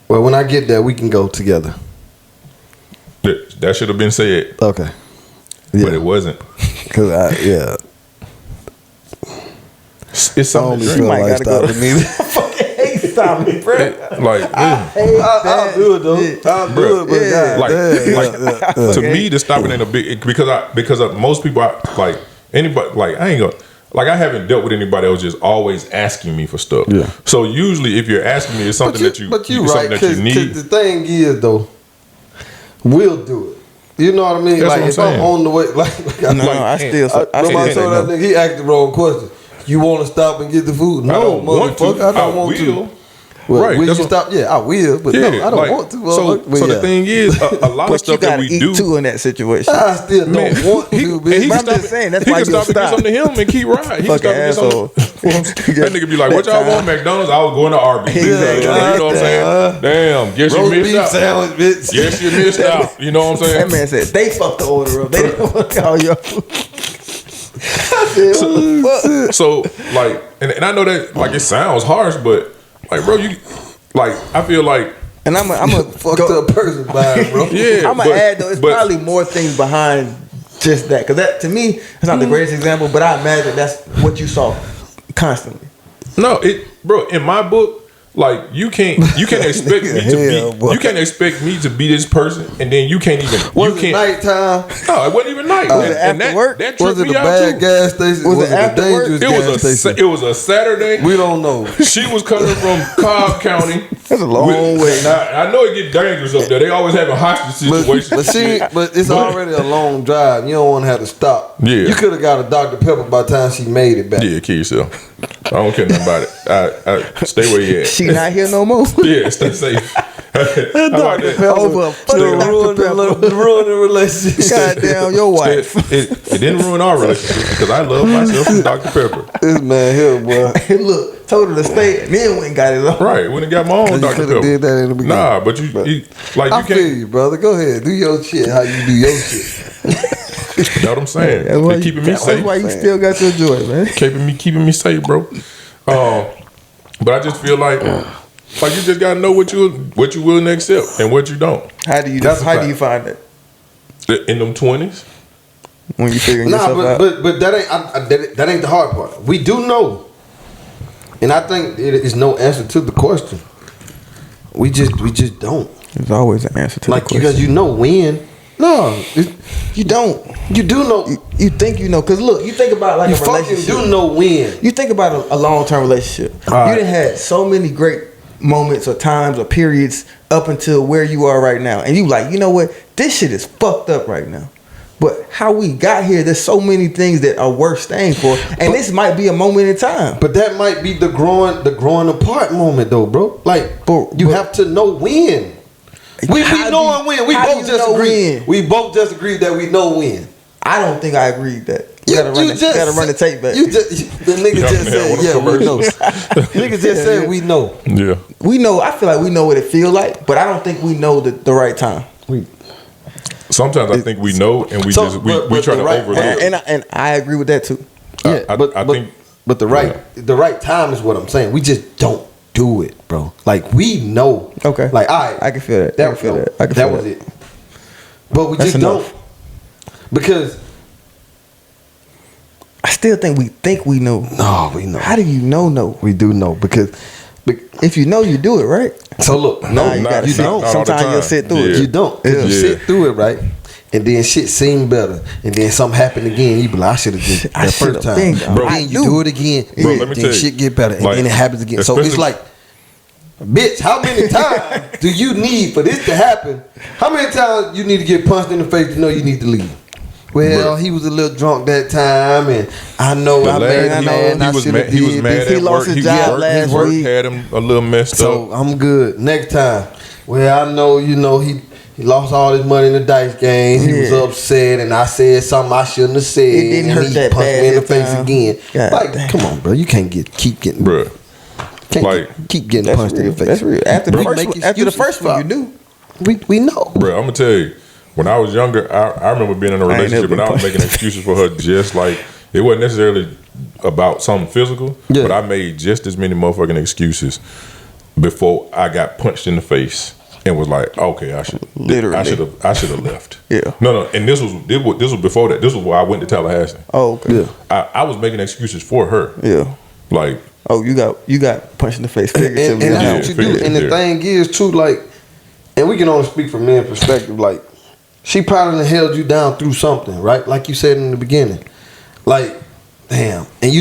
E: well, when I get there, we can go together.
D: That should have been said.
E: Okay. Yeah.
D: But it wasn't.
E: Because
D: it's something to drink.
E: You might gotta go to me.
B: Stop me, bro.
E: I'll do it though. I'll do it, but
D: to me, the stopping ain't a big because most people like anybody like I ain't gonna like I haven't dealt with anybody else just always asking me for stuff.
E: Yeah.
D: So usually, if you're asking me, it's something
E: But you right,
D: something that you need.
E: because the thing is though, we'll do it. You know what I mean?
D: That's
E: like
D: what I'm
E: if
D: saying.
E: I'm on the way, like
B: No, I still
E: nobody
B: say
E: told that
B: no.
E: nigga, he asked the wrong question. You want to stop and get the food? No,
D: I don't want to.
E: motherfucker, I don't want
D: will.
E: to. Well,
D: Right,
E: will
D: that's
E: you
D: what-
E: stop? Yeah, I will, but no, I don't want to.
D: So the thing is, a lot of
B: But you
D: stuff that
B: gotta
D: we
B: eat
D: do.
B: too in that situation.
E: I still don't
D: Man,
E: want to,
D: and
E: bitch.
D: he
B: But
D: can
B: I'm just
D: stop
B: saying, that's
D: he
B: why
D: can
B: you
D: stop and get
B: stop.
D: something to him and keep riding. He can stop
B: Fucking
D: and get something. That nigga be like, "What y'all want, McDonald's?" I was going to Arby's.
B: Exactly.
D: You know what I'm saying? Damn, guess you
E: Roast
D: missed
E: beef
D: out.
E: sandwich, bitch.
D: Yes, you missed out. You know what I'm saying?
B: That man said they fucked the order up. They didn't want to call you.
D: So like, and I know that like it sounds harsh, but like, bro, you like I feel like
B: And I'm a
E: Fucked up person buying, bro.
D: yeah.
B: I'm gonna add though. It's
D: but-
B: probably more things behind just that, because that to me it's not the greatest example, but I imagine that's what you saw constantly.
D: No, bro. In my book, like you can't expect me to
E: Hell,
D: be.
E: boy.
D: You can't expect me to be this person, and then you can't even.
E: Was
D: you
E: it
D: can't.
E: nighttime?
D: No, it wasn't even night.
B: Was it
D: and
B: after work?
D: That
E: Was
D: tripped
E: it a
D: me out
E: bad
D: too.
E: gas station?
B: Was
E: Was
B: it
E: it a
B: after work?
E: dangerous
D: It
E: gas station?
D: it was a Saturday.
E: We don't know.
D: She was coming from Cobb County.
B: That's a long way.
D: Now, I know it get dangerous up there. They always have a hostage situation.
E: But it's already a long drive. You don't want to have to stop.
D: Yeah.
E: You could have got a Dr. Pepper by the time she made it back.
D: Yeah, kill yourself. I don't care nothing about it. I stay where you at.
B: She not here no more.
D: Yeah, stay safe. How about that?
B: Over a fucking
E: ruin the relationship.
B: Goddamn your wife.
D: It didn't ruin our relationship because I love myself some Dr. Pepper.
E: This man here, boy.
B: Look, told her to stay, and then went and got it on.
D: Right, when it got my own
E: You
D: Dr.
E: coulda
D: Pepper.
E: did that in the beginning.
D: Nah, but you
E: I feel
D: can't.
E: you, brother. Go ahead. Do your shit how you do your shit.
D: That's what I'm saying.
B: That's why
D: They keeping me
B: that's
D: safe.
B: why you still got your joy, man.
D: Keeping me safe, bro. But I just feel like you just gotta know what you will accept and what you don't.
B: How do you
E: That's a
B: how do
E: fact.
B: you find that
D: In them 20s.
B: when you figuring
E: Nah,
B: yourself out?
E: but that ain't that ain't the hard part. We do know, and I think it is no answer to the question. We just don't
B: There's always an answer to
E: like
B: the question.
E: because you know when. No,
B: You don't.
E: you do know.
B: You think you know, because look, you think about like
E: You
B: a
E: fucking
B: relationship.
E: do know when.
B: You think about a long-term relationship.
E: All
B: You
E: right.
B: done had so many great moments or times or periods up until where you are right now. And you like, you know what? This shit is fucked up right now. But how we got here, there's so many things that are worth staying for. And this might be a moment in time.
E: But that might be the growing apart moment though, bro. Like you have to know when. We
B: How
E: knowing
B: do-
E: when. We
B: how do
E: both
B: you
E: just
B: know
E: agreed.
B: when?
E: We both just agreed that we know when.
B: I don't think I agreed that. You gotta run the tape back.
E: The nigga
D: Yeah,
E: just
D: man,
E: said,
D: what a
E: yeah, we know.
D: commercial.
E: Nigga just said we know.
D: Yeah.
B: We know, I feel like we know what it feels like, but I don't think we know the right time.
D: Sometimes I think we know and we
E: So,
D: just we
E: but
D: try
E: the
D: to
E: right-
D: overlook.
B: And I agree with that too.
E: Yeah,
D: I
E: but
D: think-
E: the right time is what I'm saying. We just don't do it, bro. Like we know.
B: Okay.
E: Like
B: I can feel that. I can feel that. I can
E: that
B: feel
E: was
B: that.
E: it. But we
B: That's
E: just
B: enough.
E: don't because
B: I still think we know.
E: no, we know.
B: How do you know?
E: We do know because
B: If you know, you do it, right?
E: so look,
B: Nah, you gotta
E: you
B: sit.
E: don't.
D: Not all the
B: Sometimes you'll
D: time.
B: sit through
D: Yeah.
B: it.
E: You don't. 'Cause you
D: Yeah.
E: sit through it, right? And then shit seem better. And then something happen again. You be like, I should have did
B: I
E: that
B: shoulda
E: first time.
B: been,
E: Bro,
B: I
E: then you
B: knew.
E: do it again.
D: Bro,
E: and
D: let me
E: then
D: tell you,
E: shit get better. And
D: like,
E: then it happens again. So it's
D: especially-
E: like, bitch, how many times do you need for this to happen? How many times you need to get punched in the face to know you need to leave? Well,
D: Bro.
E: he was a little drunk that time, and I know I made him mad.
D: he was mad. He was mad
B: He
D: at
B: lost
D: work.
B: his job last
D: his work
B: week.
D: had him a little messed
E: So
D: up.
E: I'm good. Next time. Well, I know, he lost all his money in the dice game. He was
B: Yeah.
E: upset, and I said something I shouldn't have said.
B: It didn't
E: and
B: hurt
E: he
B: that
E: punched
B: bad
E: me in the
B: this
E: face
B: time.
E: again.
B: God
E: Like,
B: damn.
E: come on, bro. You can't keep getting
D: Bruh. Like,
E: keep getting punched in the face.
B: That's real. After the
E: We
B: first
E: make
B: one, after the
E: excuses
B: first one, you
E: for-
B: knew.
E: We know.
D: Bro, I'm gonna tell you, when I was younger, I remember being in a
B: I ain't
D: relationship
B: never
D: and I was
B: been
D: making excuses for her just like it wasn't necessarily about something physical,
E: Yeah.
D: but I made just as many motherfucking excuses before I got punched in the face and was like, okay, I should have left.
B: Yeah.
D: No, and this was before that. This was where I went to Tallahassee.
B: Oh, okay.
E: Yeah.
D: I was making excuses for her.
B: Yeah.
D: Like,
B: Oh, you got punched in the face
E: And
B: figuratively.
E: that's
D: Yeah,
E: what you do.
D: figurative,
E: And the
D: yeah.
E: thing is, too, like, and we can only speak from men's perspective, like, she probably held you down through something, right? Like you said in the beginning. Like, damn. And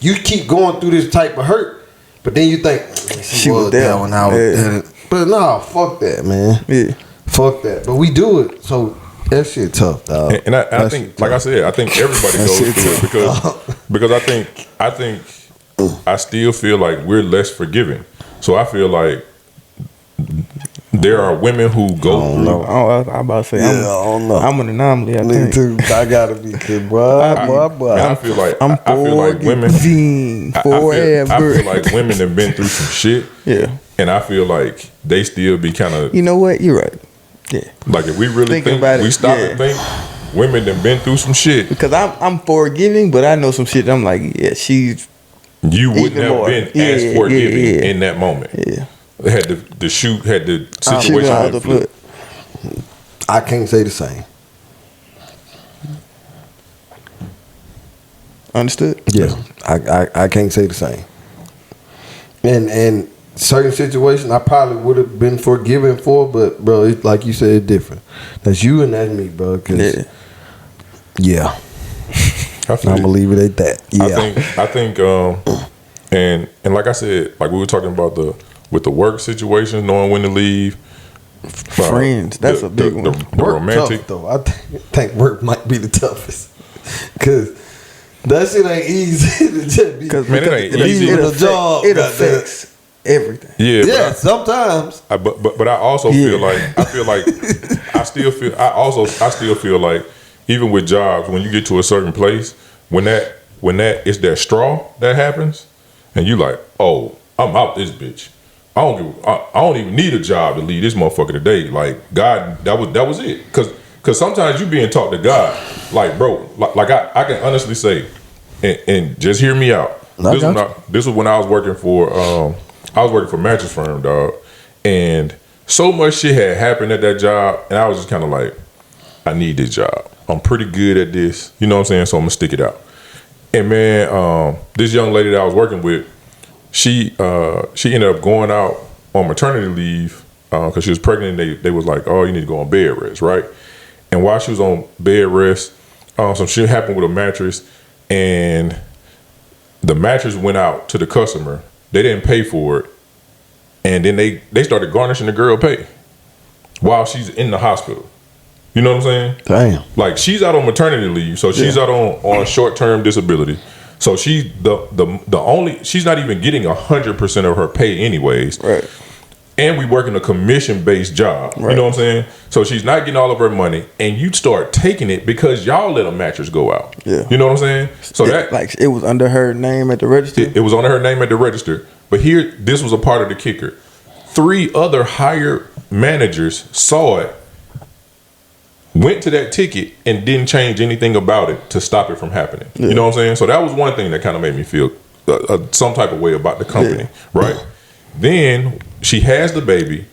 E: you keep going through this type of hurt, but then you think she was there when I was there. But no, fuck that, man.
B: Yeah.
E: Fuck that. But we do it, so that shit tough, dog.
D: And I think, like I said, I think everybody goes through it because I think I still feel like we're less forgiving. So I feel like there are women who go through.
B: I'm about to say,
E: I don't know.
B: I'm an anomaly. I
E: Me
B: think.
E: too. I gotta be good, boy.
D: I feel like
B: I'm
D: I feel like women.
B: forever.
D: I feel like women have been through some shit.
B: Yeah.
D: And I feel like they still be kind of.
B: You know what? You're right. Yeah.
D: Like if we really think
B: about it,
D: we stop and think, women have been through some shit.
B: Because I'm forgiving, but I know some shit. I'm like, yeah, she's.
D: You wouldn't
B: even
D: have
B: more.
D: been as forgiving in that moment.
B: Yeah.
D: Had the situation.
B: Shoot out the foot.
E: I can't say the same.
B: Understood?
E: Yeah, I can't say the same. And certain situations I probably would have been forgiven for, but bro, it's like you said, it's different. That's you and that's me, bro. Cause yeah. I'm gonna leave it at that. Yeah,
D: I think, and like I said, like we were talking about with the work situation, knowing when to leave.
B: Friends, that's a big one.
D: The
E: work
D: romantic,
E: tough, though. I think work might be the toughest, cause that shit ain't easy to just be.
D: Because man, it ain't easy.
E: It affects
B: everything.
D: Yeah,
E: sometimes.
D: But I also feel like I still feel like even with jobs, when you get to a certain place, when that it's that straw that happens, and you like, oh, I'm out this bitch. I don't even need a job to leave this motherfucker today. Like God, that was it. Cause sometimes you being talked to God, like bro, like I can honestly say, and just hear me out. This was when I was working for Mattress Firm, dog, and so much shit had happened at that job, and I was just kind of like, I need this job. I'm pretty good at this, you know what I'm saying? So I'm gonna stick it out. And man, this young lady that I was working with, she ended up going out on maternity leave because she was pregnant. And they was like, oh, you need to go on bed rest, right? And while she was on bed rest, some shit happened with a mattress, and the mattress went out to the customer. They didn't pay for it, and then they started garnishing the girl pay while she's in the hospital. You know what I'm saying?
E: Damn.
D: Like she's out on maternity leave, so she's out on short-term disability. So she's she's not even getting 100% of her pay anyways.
B: Right.
D: And we work in a commission-based job.
B: Right.
D: You know what I'm saying? So she's not getting all of her money, and you start taking it because y'all let a mattress go out.
B: Yeah.
D: You know what I'm saying? So
B: it was under her name at the register.
D: It was under her name at the register. But here, this was a part of the kicker. 3 other higher managers saw it, went to that ticket, and didn't change anything about it to stop it from happening. Yeah. You know what I'm saying? So that was one thing that kind of made me feel some type of way about the company, right? Then she has the baby.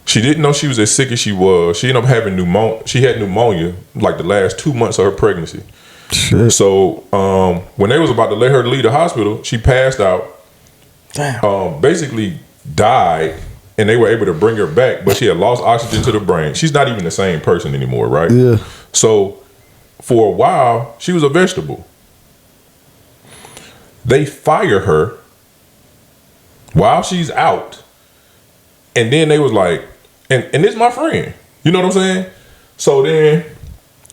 D: She didn't know she was as sick as she was. She ended up having pneumonia. She had pneumonia like the last 2 months of her pregnancy.
E: Shit.
D: So when they was about to let her leave the hospital, she passed out.
B: Damn.
D: Basically died, and they were able to bring her back, but she had lost oxygen to the brain. She's not even the same person anymore, right?
E: Yeah.
D: So for a while, she was a vegetable. They fire her while she's out, and then they was like, and this is my friend. You know what I'm saying? So then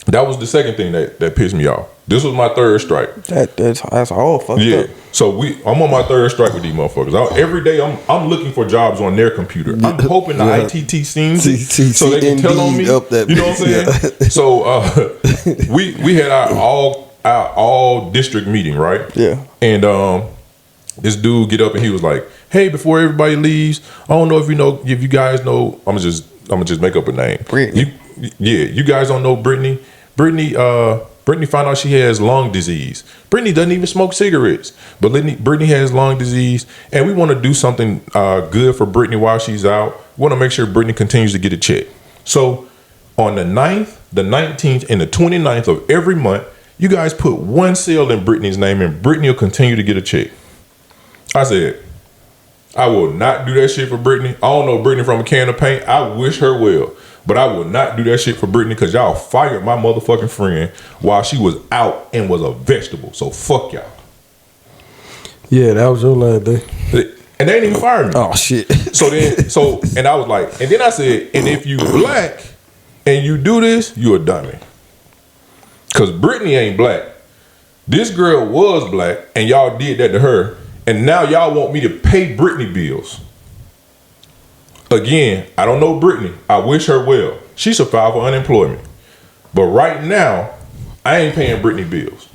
D: that was the second thing that pissed me off. This was my 3rd strike.
B: That's all fucked up.
D: So I'm on my 3rd strike with these motherfuckers. Every day I'm looking for jobs on their computer. I'm hoping the ITT sees it so they can tell on me. You know what I'm saying? So we had our all district meeting, right?
B: Yeah.
D: And this dude get up and he was like, "Hey, before everybody leaves, I don't know if you guys know. I'm gonna just make up a name.
B: Brittany.
D: You guys don't know Brittany. Brittany found out she has lung disease. Brittany doesn't even smoke cigarettes, but Brittany has lung disease, and we want to do something good for Brittany while she's out. We want to make sure Brittany continues to get a check. So on the 9th, the 19th, and the 29th of every month, you guys put one sale in Brittany's name, and Brittany will continue to get a check." I said, I will not do that shit for Brittany. I don't know Brittany from a can of paint. I wish her well. But I would not do that shit for Brittany because y'all fired my motherfucking friend while she was out and was a vegetable. So fuck y'all.
E: Yeah, that was your last day.
D: And they didn't even fire me.
E: Oh shit.
D: And I was like, and then I said, and if you black and you do this, you a dummy. Cause Brittany ain't black. This girl was black and y'all did that to her. And now y'all want me to pay Brittany bills. Again, I don't know Brittany. I wish her well. She should file for unemployment. But right now, I ain't paying Brittany bills.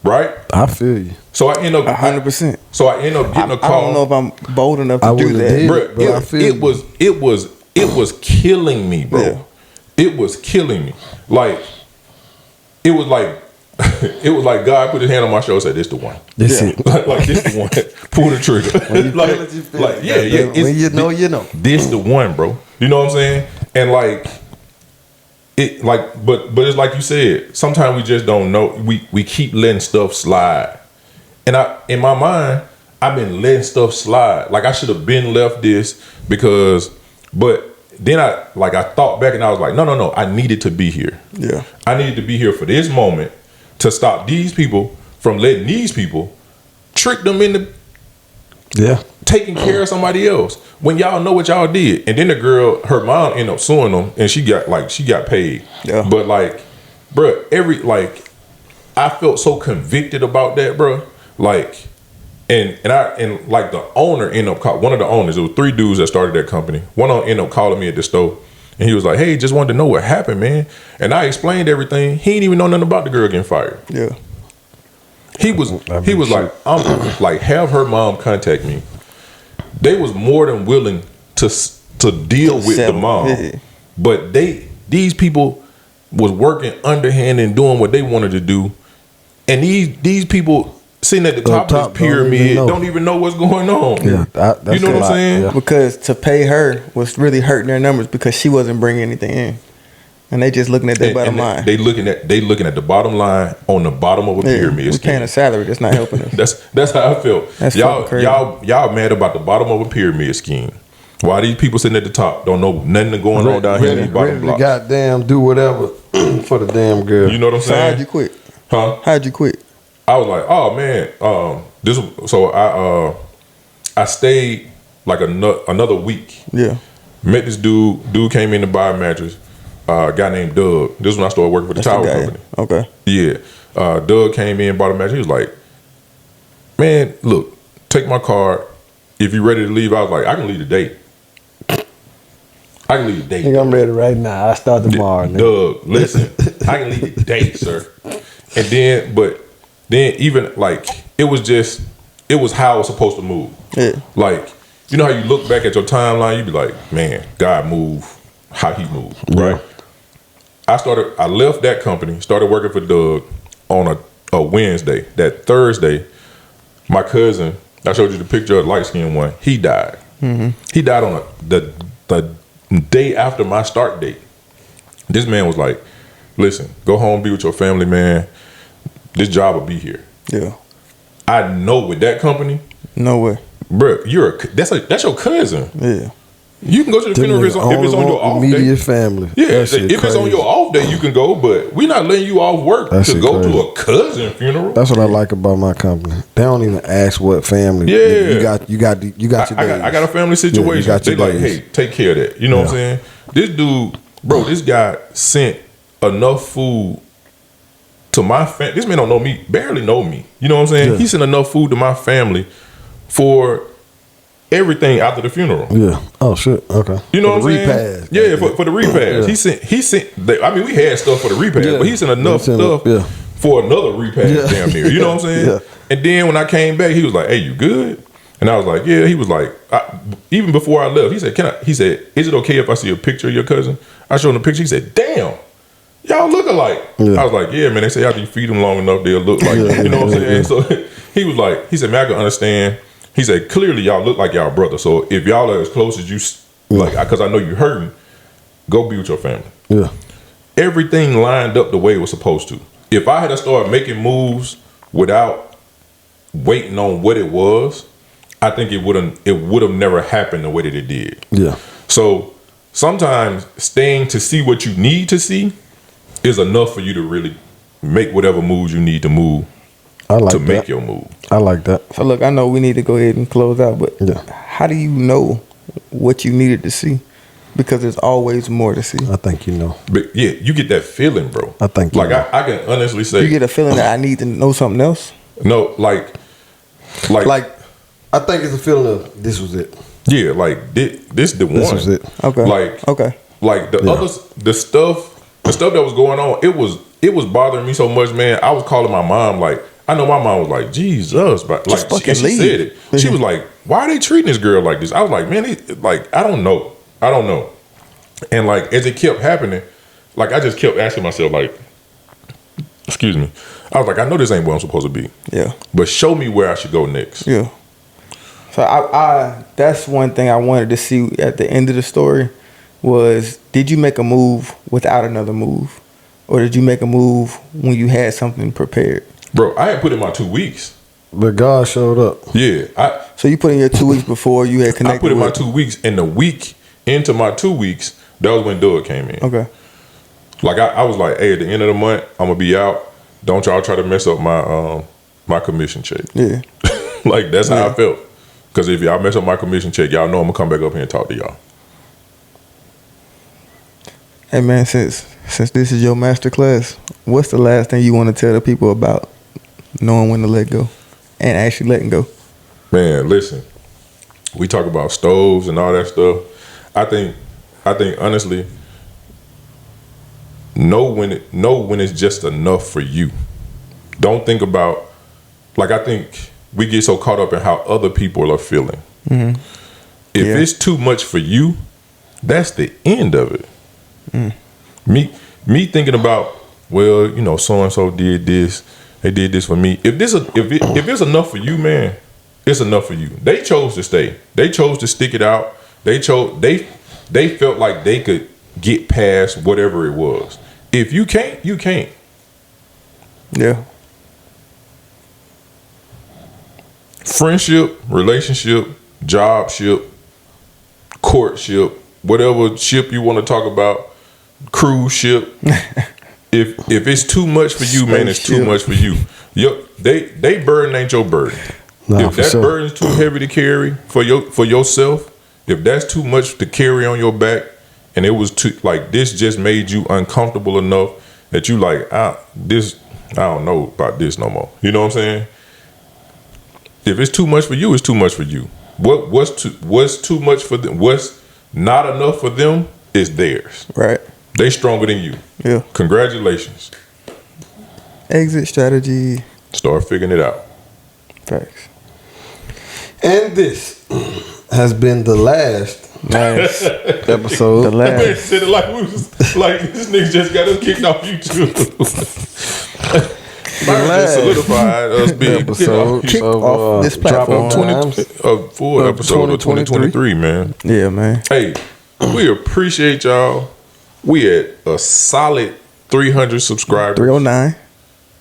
D: Right?
E: I feel you.
D: So I end up
B: 100%.
D: So I end up getting a call.
B: I don't know if I'm bold enough to do that.
E: Bruh, I feel
D: It was killing me, bro.
B: Yeah.
D: It was killing me. Like it was like God put his hand on my shoulder and said, "This the one."
E: This it.
D: like this the one. Pull the trigger.
E: When you feel it, you feel it.
D: Yeah.
E: When you know, you know.
D: This the one, bro. You know what I'm saying? And like it, like, but it's like you said. Sometimes we just don't know. We keep letting stuff slide. And in my mind, I've been letting stuff slide. Like I should have been left this because, but then I thought back and I was like, no, I needed to be here.
B: Yeah.
D: I needed to be here for this moment to stop these people from letting these people trick them into taking care of somebody else when y'all know what y'all did. And then the girl, her mom ended up suing them and she got paid.
B: Yeah.
D: But like, bruh, I felt so convicted about that, bruh. Like, and like the owner ended up one of the owners. It was 3 dudes that started that company. One of them ended up calling me at the store, and he was like, "Hey, just wanted to know what happened, man." And I explained everything. He didn't even know nothing about the girl getting fired.
B: Yeah.
D: He was like, I'm like, have her mom contact me. They was more than willing to deal with the mom, but these people was working underhand and doing what they wanted to do, and these people sitting at the top of this pyramid don't even know what's going on.
E: Yeah, that's
D: you know what I'm saying?
E: Yeah.
B: Because to pay her was really hurting their numbers because she wasn't bringing anything in, and they just looking at their bottom line.
D: They looking at the bottom line on the bottom of a pyramid.
B: We paying a salary that's not helping us.
D: That's how I felt.
B: That's
D: y'all
B: crazy.
D: y'all mad about the bottom of a pyramid scheme. Why these people sitting at the top don't know nothing going on down here in these bottom blocks?
E: Goddamn, do whatever for the damn girl.
D: You know what I'm
B: So
D: saying?
B: how'd you quit?
D: Huh?
B: How'd you quit?
D: I was like, oh man, I stayed like another week.
B: Yeah.
D: Met this dude. Dude came in to buy a mattress. A guy named Doug. This is when I started working for the tower company.
B: Okay.
D: Yeah. Doug came in, bought a mattress. He was like, man, look, take my card. If you're ready to leave, I was like, I can leave today. I can leave today.
E: I think I'm ready right now. I start tomorrow.
D: Doug, listen, I can leave today, sir. And then even like it was how I was supposed to move.
B: Yeah.
D: Like, you know how you look back at your timeline, you be like, man, God moved how he moved, right? I left that company, started working for Doug on a Wednesday. That Thursday, my cousin, I showed you the picture of the light skinned one, he died. Mm-hmm. He died on the day after my start date. This man was like, listen, go home, be with your family, man. This job will be here.
B: Yeah.
D: I know with that company,
B: No way.
D: bro, that's your cousin.
B: Yeah.
D: You can go to the funeral if it's on your off day.
E: Immediate family.
D: Yeah, if it's on your off day, you can go. But we're not letting you off work to go to a cousin funeral.
E: That's what I like about my company. They don't even ask what family.
D: Yeah,
E: you got your days.
D: I got a family situation.
E: Yeah,
D: they like, hey, take care of that. You know what I'm saying? This dude, bro, this guy sent enough food to my family. This man don't know me, barely know me. You know what I'm saying?
E: Yeah.
D: He sent enough food to my family for everything after the funeral.
E: Yeah. Oh shit. Okay.
D: You know
E: For
D: what I'm saying?
E: repast.
D: Yeah, for the repast.
E: Yeah.
D: He sent. I mean, we had stuff for the repast,
E: Yeah.
D: but he sent enough stuff for another repast. Damn near. You know what I'm saying?
E: Yeah.
D: And then when I came back, he was like, "Hey, you good?" And I was like, "Yeah." He was like, even before I left, he said, "Can I?" He said, "Is it okay if I see a picture of your cousin?" I showed him a picture. He said, "Damn, y'all look alike."
E: Yeah.
D: I was like, "Yeah, man. They say after you feed them long enough, they'll look like you." You know what I'm saying? So he was like, he said, "Man, I can understand." He said, "Clearly, y'all look like y'all brother. So if y'all are as close as you, like, because I know you're hurting, go be with your family."
E: Yeah.
D: Everything lined up the way it was supposed to. If I had to start making moves without waiting on what it was, I think it would have never happened the way that it did.
E: Yeah.
D: So sometimes staying to see what you need to see is enough for you to really make whatever moves you need to move
E: I like
D: to
E: that.
D: make your move.
E: I like that.
B: So look, I know we need to go ahead and close out, but
E: Yeah.
B: how do you know what you needed to see? Because there's always more to see.
E: I think you know.
D: But yeah, you get that feeling, bro.
E: I think you
D: like
E: know.
D: I can honestly say
B: You get a feeling that I need to know something else.
D: no, like
E: Like, I think it's a feeling of this was it.
D: yeah, like this the one.
E: This was it.
B: Okay.
D: Like the
E: Yeah.
D: others, the stuff that was going on, it was bothering me so much, man. I was calling my mom, like, I know my mom was like, Jesus, but like
B: Just fucking
D: she
B: leave.
D: said it. She was like, why are they treating this girl like this? I was like, man, like, I don't know. And like as it kept happening, like I just kept asking myself, like, excuse me. I was like, I know this ain't where I'm supposed to be.
B: Yeah.
D: But show me where I should go next.
B: Yeah. So I that's one thing I wanted to see at the end of the story was, did you make a move without another move? Or did you make a move when you had something prepared?
D: Bro, I had put in my 2 weeks.
E: But God showed up.
D: Yeah.
B: So you put in your 2 weeks before you had
D: I
B: connected
D: put in my
B: with
D: 2 weeks, and the week into my 2 weeks, that was when Doug came in.
B: Okay.
D: Like I was like, hey, at the end of the month, I'm gonna be out. Don't y'all try to mess up my my commission check.
B: Yeah.
D: Like that's how I felt. Because if y'all mess up my commission check, y'all know I'm gonna come back up here and talk to y'all.
B: Hey man, since this is your master class, what's the last thing you want to tell the people about knowing when to let go and actually letting go?
D: Man, listen, we talk about stoves and all that stuff. I think honestly, know when it's just enough for you. Don't think about, like, I think we get so caught up in how other people are feeling.
B: Mm-hmm.
D: If
B: Yeah.
D: it's too much for you, that's the end of it. Me thinking about, well, you know, so and so did this, they did this for me. If it's enough for you, man, it's enough for you. They chose to stay. They chose to stick it out. They felt like they could get past whatever it was. If you can't, you can't.
B: Yeah.
D: Friendship, relationship, jobship, courtship, whatever ship you want to talk about, cruise ship. if it's too much for you, man, it's too much for you. They burden ain't your burden.
E: Nah,
D: If
E: for
D: that
E: sure.
D: burden's too heavy to carry for yourself, if that's too much to carry on your back, and it was too, like, this just made you uncomfortable enough that you like, I don't know about this no more. You know what I'm saying? If it's too much for you, it's too much for you. What's too much for them? What's not enough for them is theirs.
B: Right.
D: They stronger than you.
B: Yeah.
D: Congratulations.
B: Exit strategy.
D: Start figuring it out.
B: Facts.
E: And this has been the last
B: Nice.
E: episode.
B: The
D: Man
B: last.
D: said it like we was like this nigga just got us kicked off YouTube. Just solidified us being
E: episode
B: Kick
E: of,
B: off this platform.
D: a full episode of 2023, man.
B: Yeah, man.
D: Hey, we appreciate y'all. We at a solid 300 subscribers.
B: 309.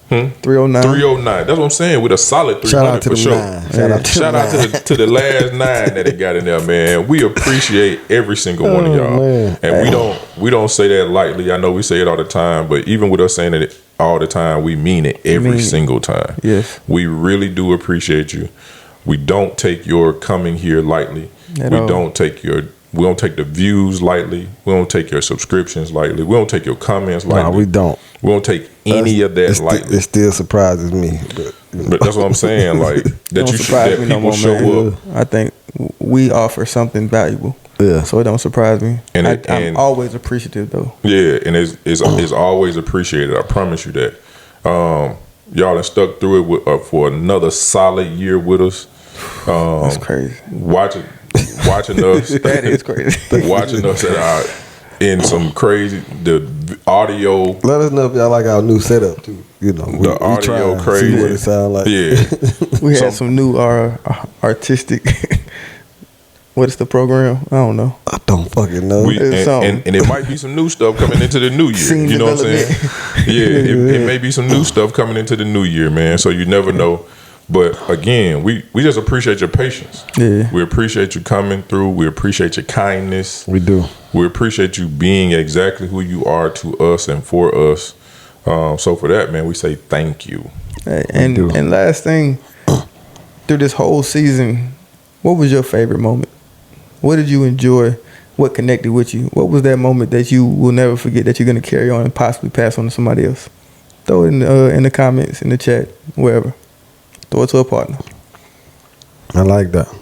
B: 309.
D: 309. That's what I'm saying. With a solid 300
E: Shout out to
D: for
E: the
D: sure.
E: nine. Shout out to
D: Shout
E: the
D: out to the last 9 that it got in there, man. We appreciate every single one of y'all.
E: man.
D: And we don't say that lightly. I know we say it all the time, but even with us saying it all the time, we mean it every single time.
B: Yes.
D: We really do appreciate you. We don't take your coming here lightly.
B: At
D: We
B: all.
D: don't take the views lightly. We don't take your subscriptions lightly. We don't take your comments lightly.
E: Nah, we don't.
D: We don't take any of that lightly.
E: It still surprises me.
D: But that's what I'm saying. Like that
B: Don't
D: you
B: surprise
D: that
B: me no
D: people
B: more,
D: show
B: man.
D: up.
B: I think we offer something valuable.
E: Yeah.
B: So it don't surprise me.
D: And
B: I'm always appreciative though.
D: Yeah, and it's always appreciated. I promise you that. Y'all have stuck through it for another solid year with us.
B: That's crazy.
D: Watching us.
B: That is crazy.
D: Watching us in some crazy audio.
E: Let us know if y'all like our new setup too. You know, we
D: audio
E: trying to
D: crazy.
E: See what it sound like.
D: Yeah.
B: We had some new artistic. What is the program? I don't know.
E: I don't fucking know.
B: It's something.
D: And it might be some new stuff coming into the new year.
B: Scene
D: You know what I'm saying?
B: development.
D: Yeah, it may be some new stuff coming into the new year, man. So you never know. But again, we just appreciate your patience.
B: Yeah.
D: We appreciate you coming through. We appreciate your kindness.
E: We do.
D: We appreciate you being exactly who you are to us and for us. So for that, man, we say thank you.
B: And last thing, through this whole season, what was your favorite moment? What did you enjoy? What connected with you? What was that moment that you will never forget that you're going to carry on and possibly pass on to somebody else? Throw it in the comments, in the chat, wherever. Throw it to a partner.
E: I like that.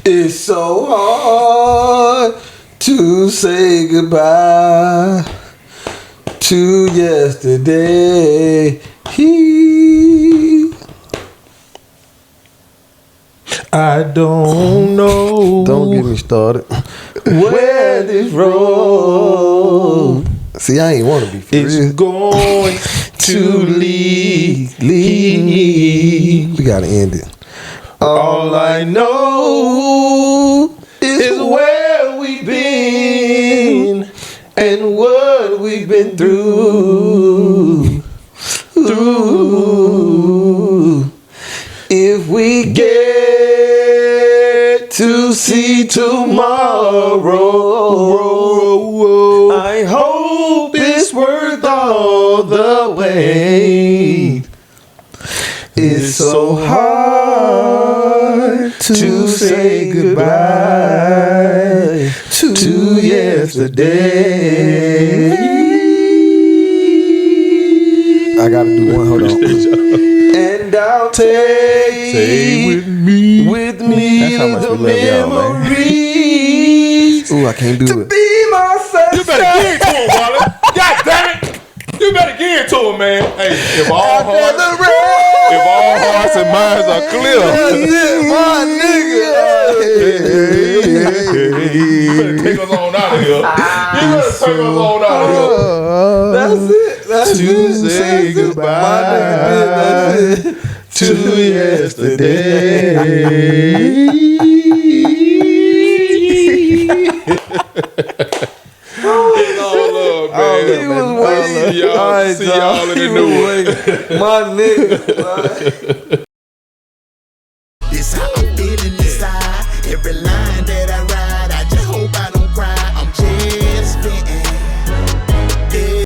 A: It's so hard to say goodbye to yesterday.
D: I don't know.
E: Don't get me started.
A: Where this road
E: See, I ain't want to be for
D: It's
E: real.
D: going to lead.
E: We gotta end it.
A: All I know is where we've been and what we've been through. If we get to see tomorrow, I hope it's worth all the wait. It's so hard to say goodbye to yesterday.
E: I gotta do one. Hold on.
A: And I'll take
D: with me.
B: That's how much
A: the
B: we love y'all, man.
A: memories
E: Ooh, I can't do it.
A: be myself.
D: You better give it to him, Wallace. God damn it. You better give it to him, man. Hey, if all hearts and minds are clear.
A: My nigga.
D: You better take us on out of here. You better take us on out of here.
A: That's it. That's
D: To say goodbye to yesterday. It's all love, man. See y'all in the new one.
A: My nigga.
C: This how I'm feeling inside. Every line that I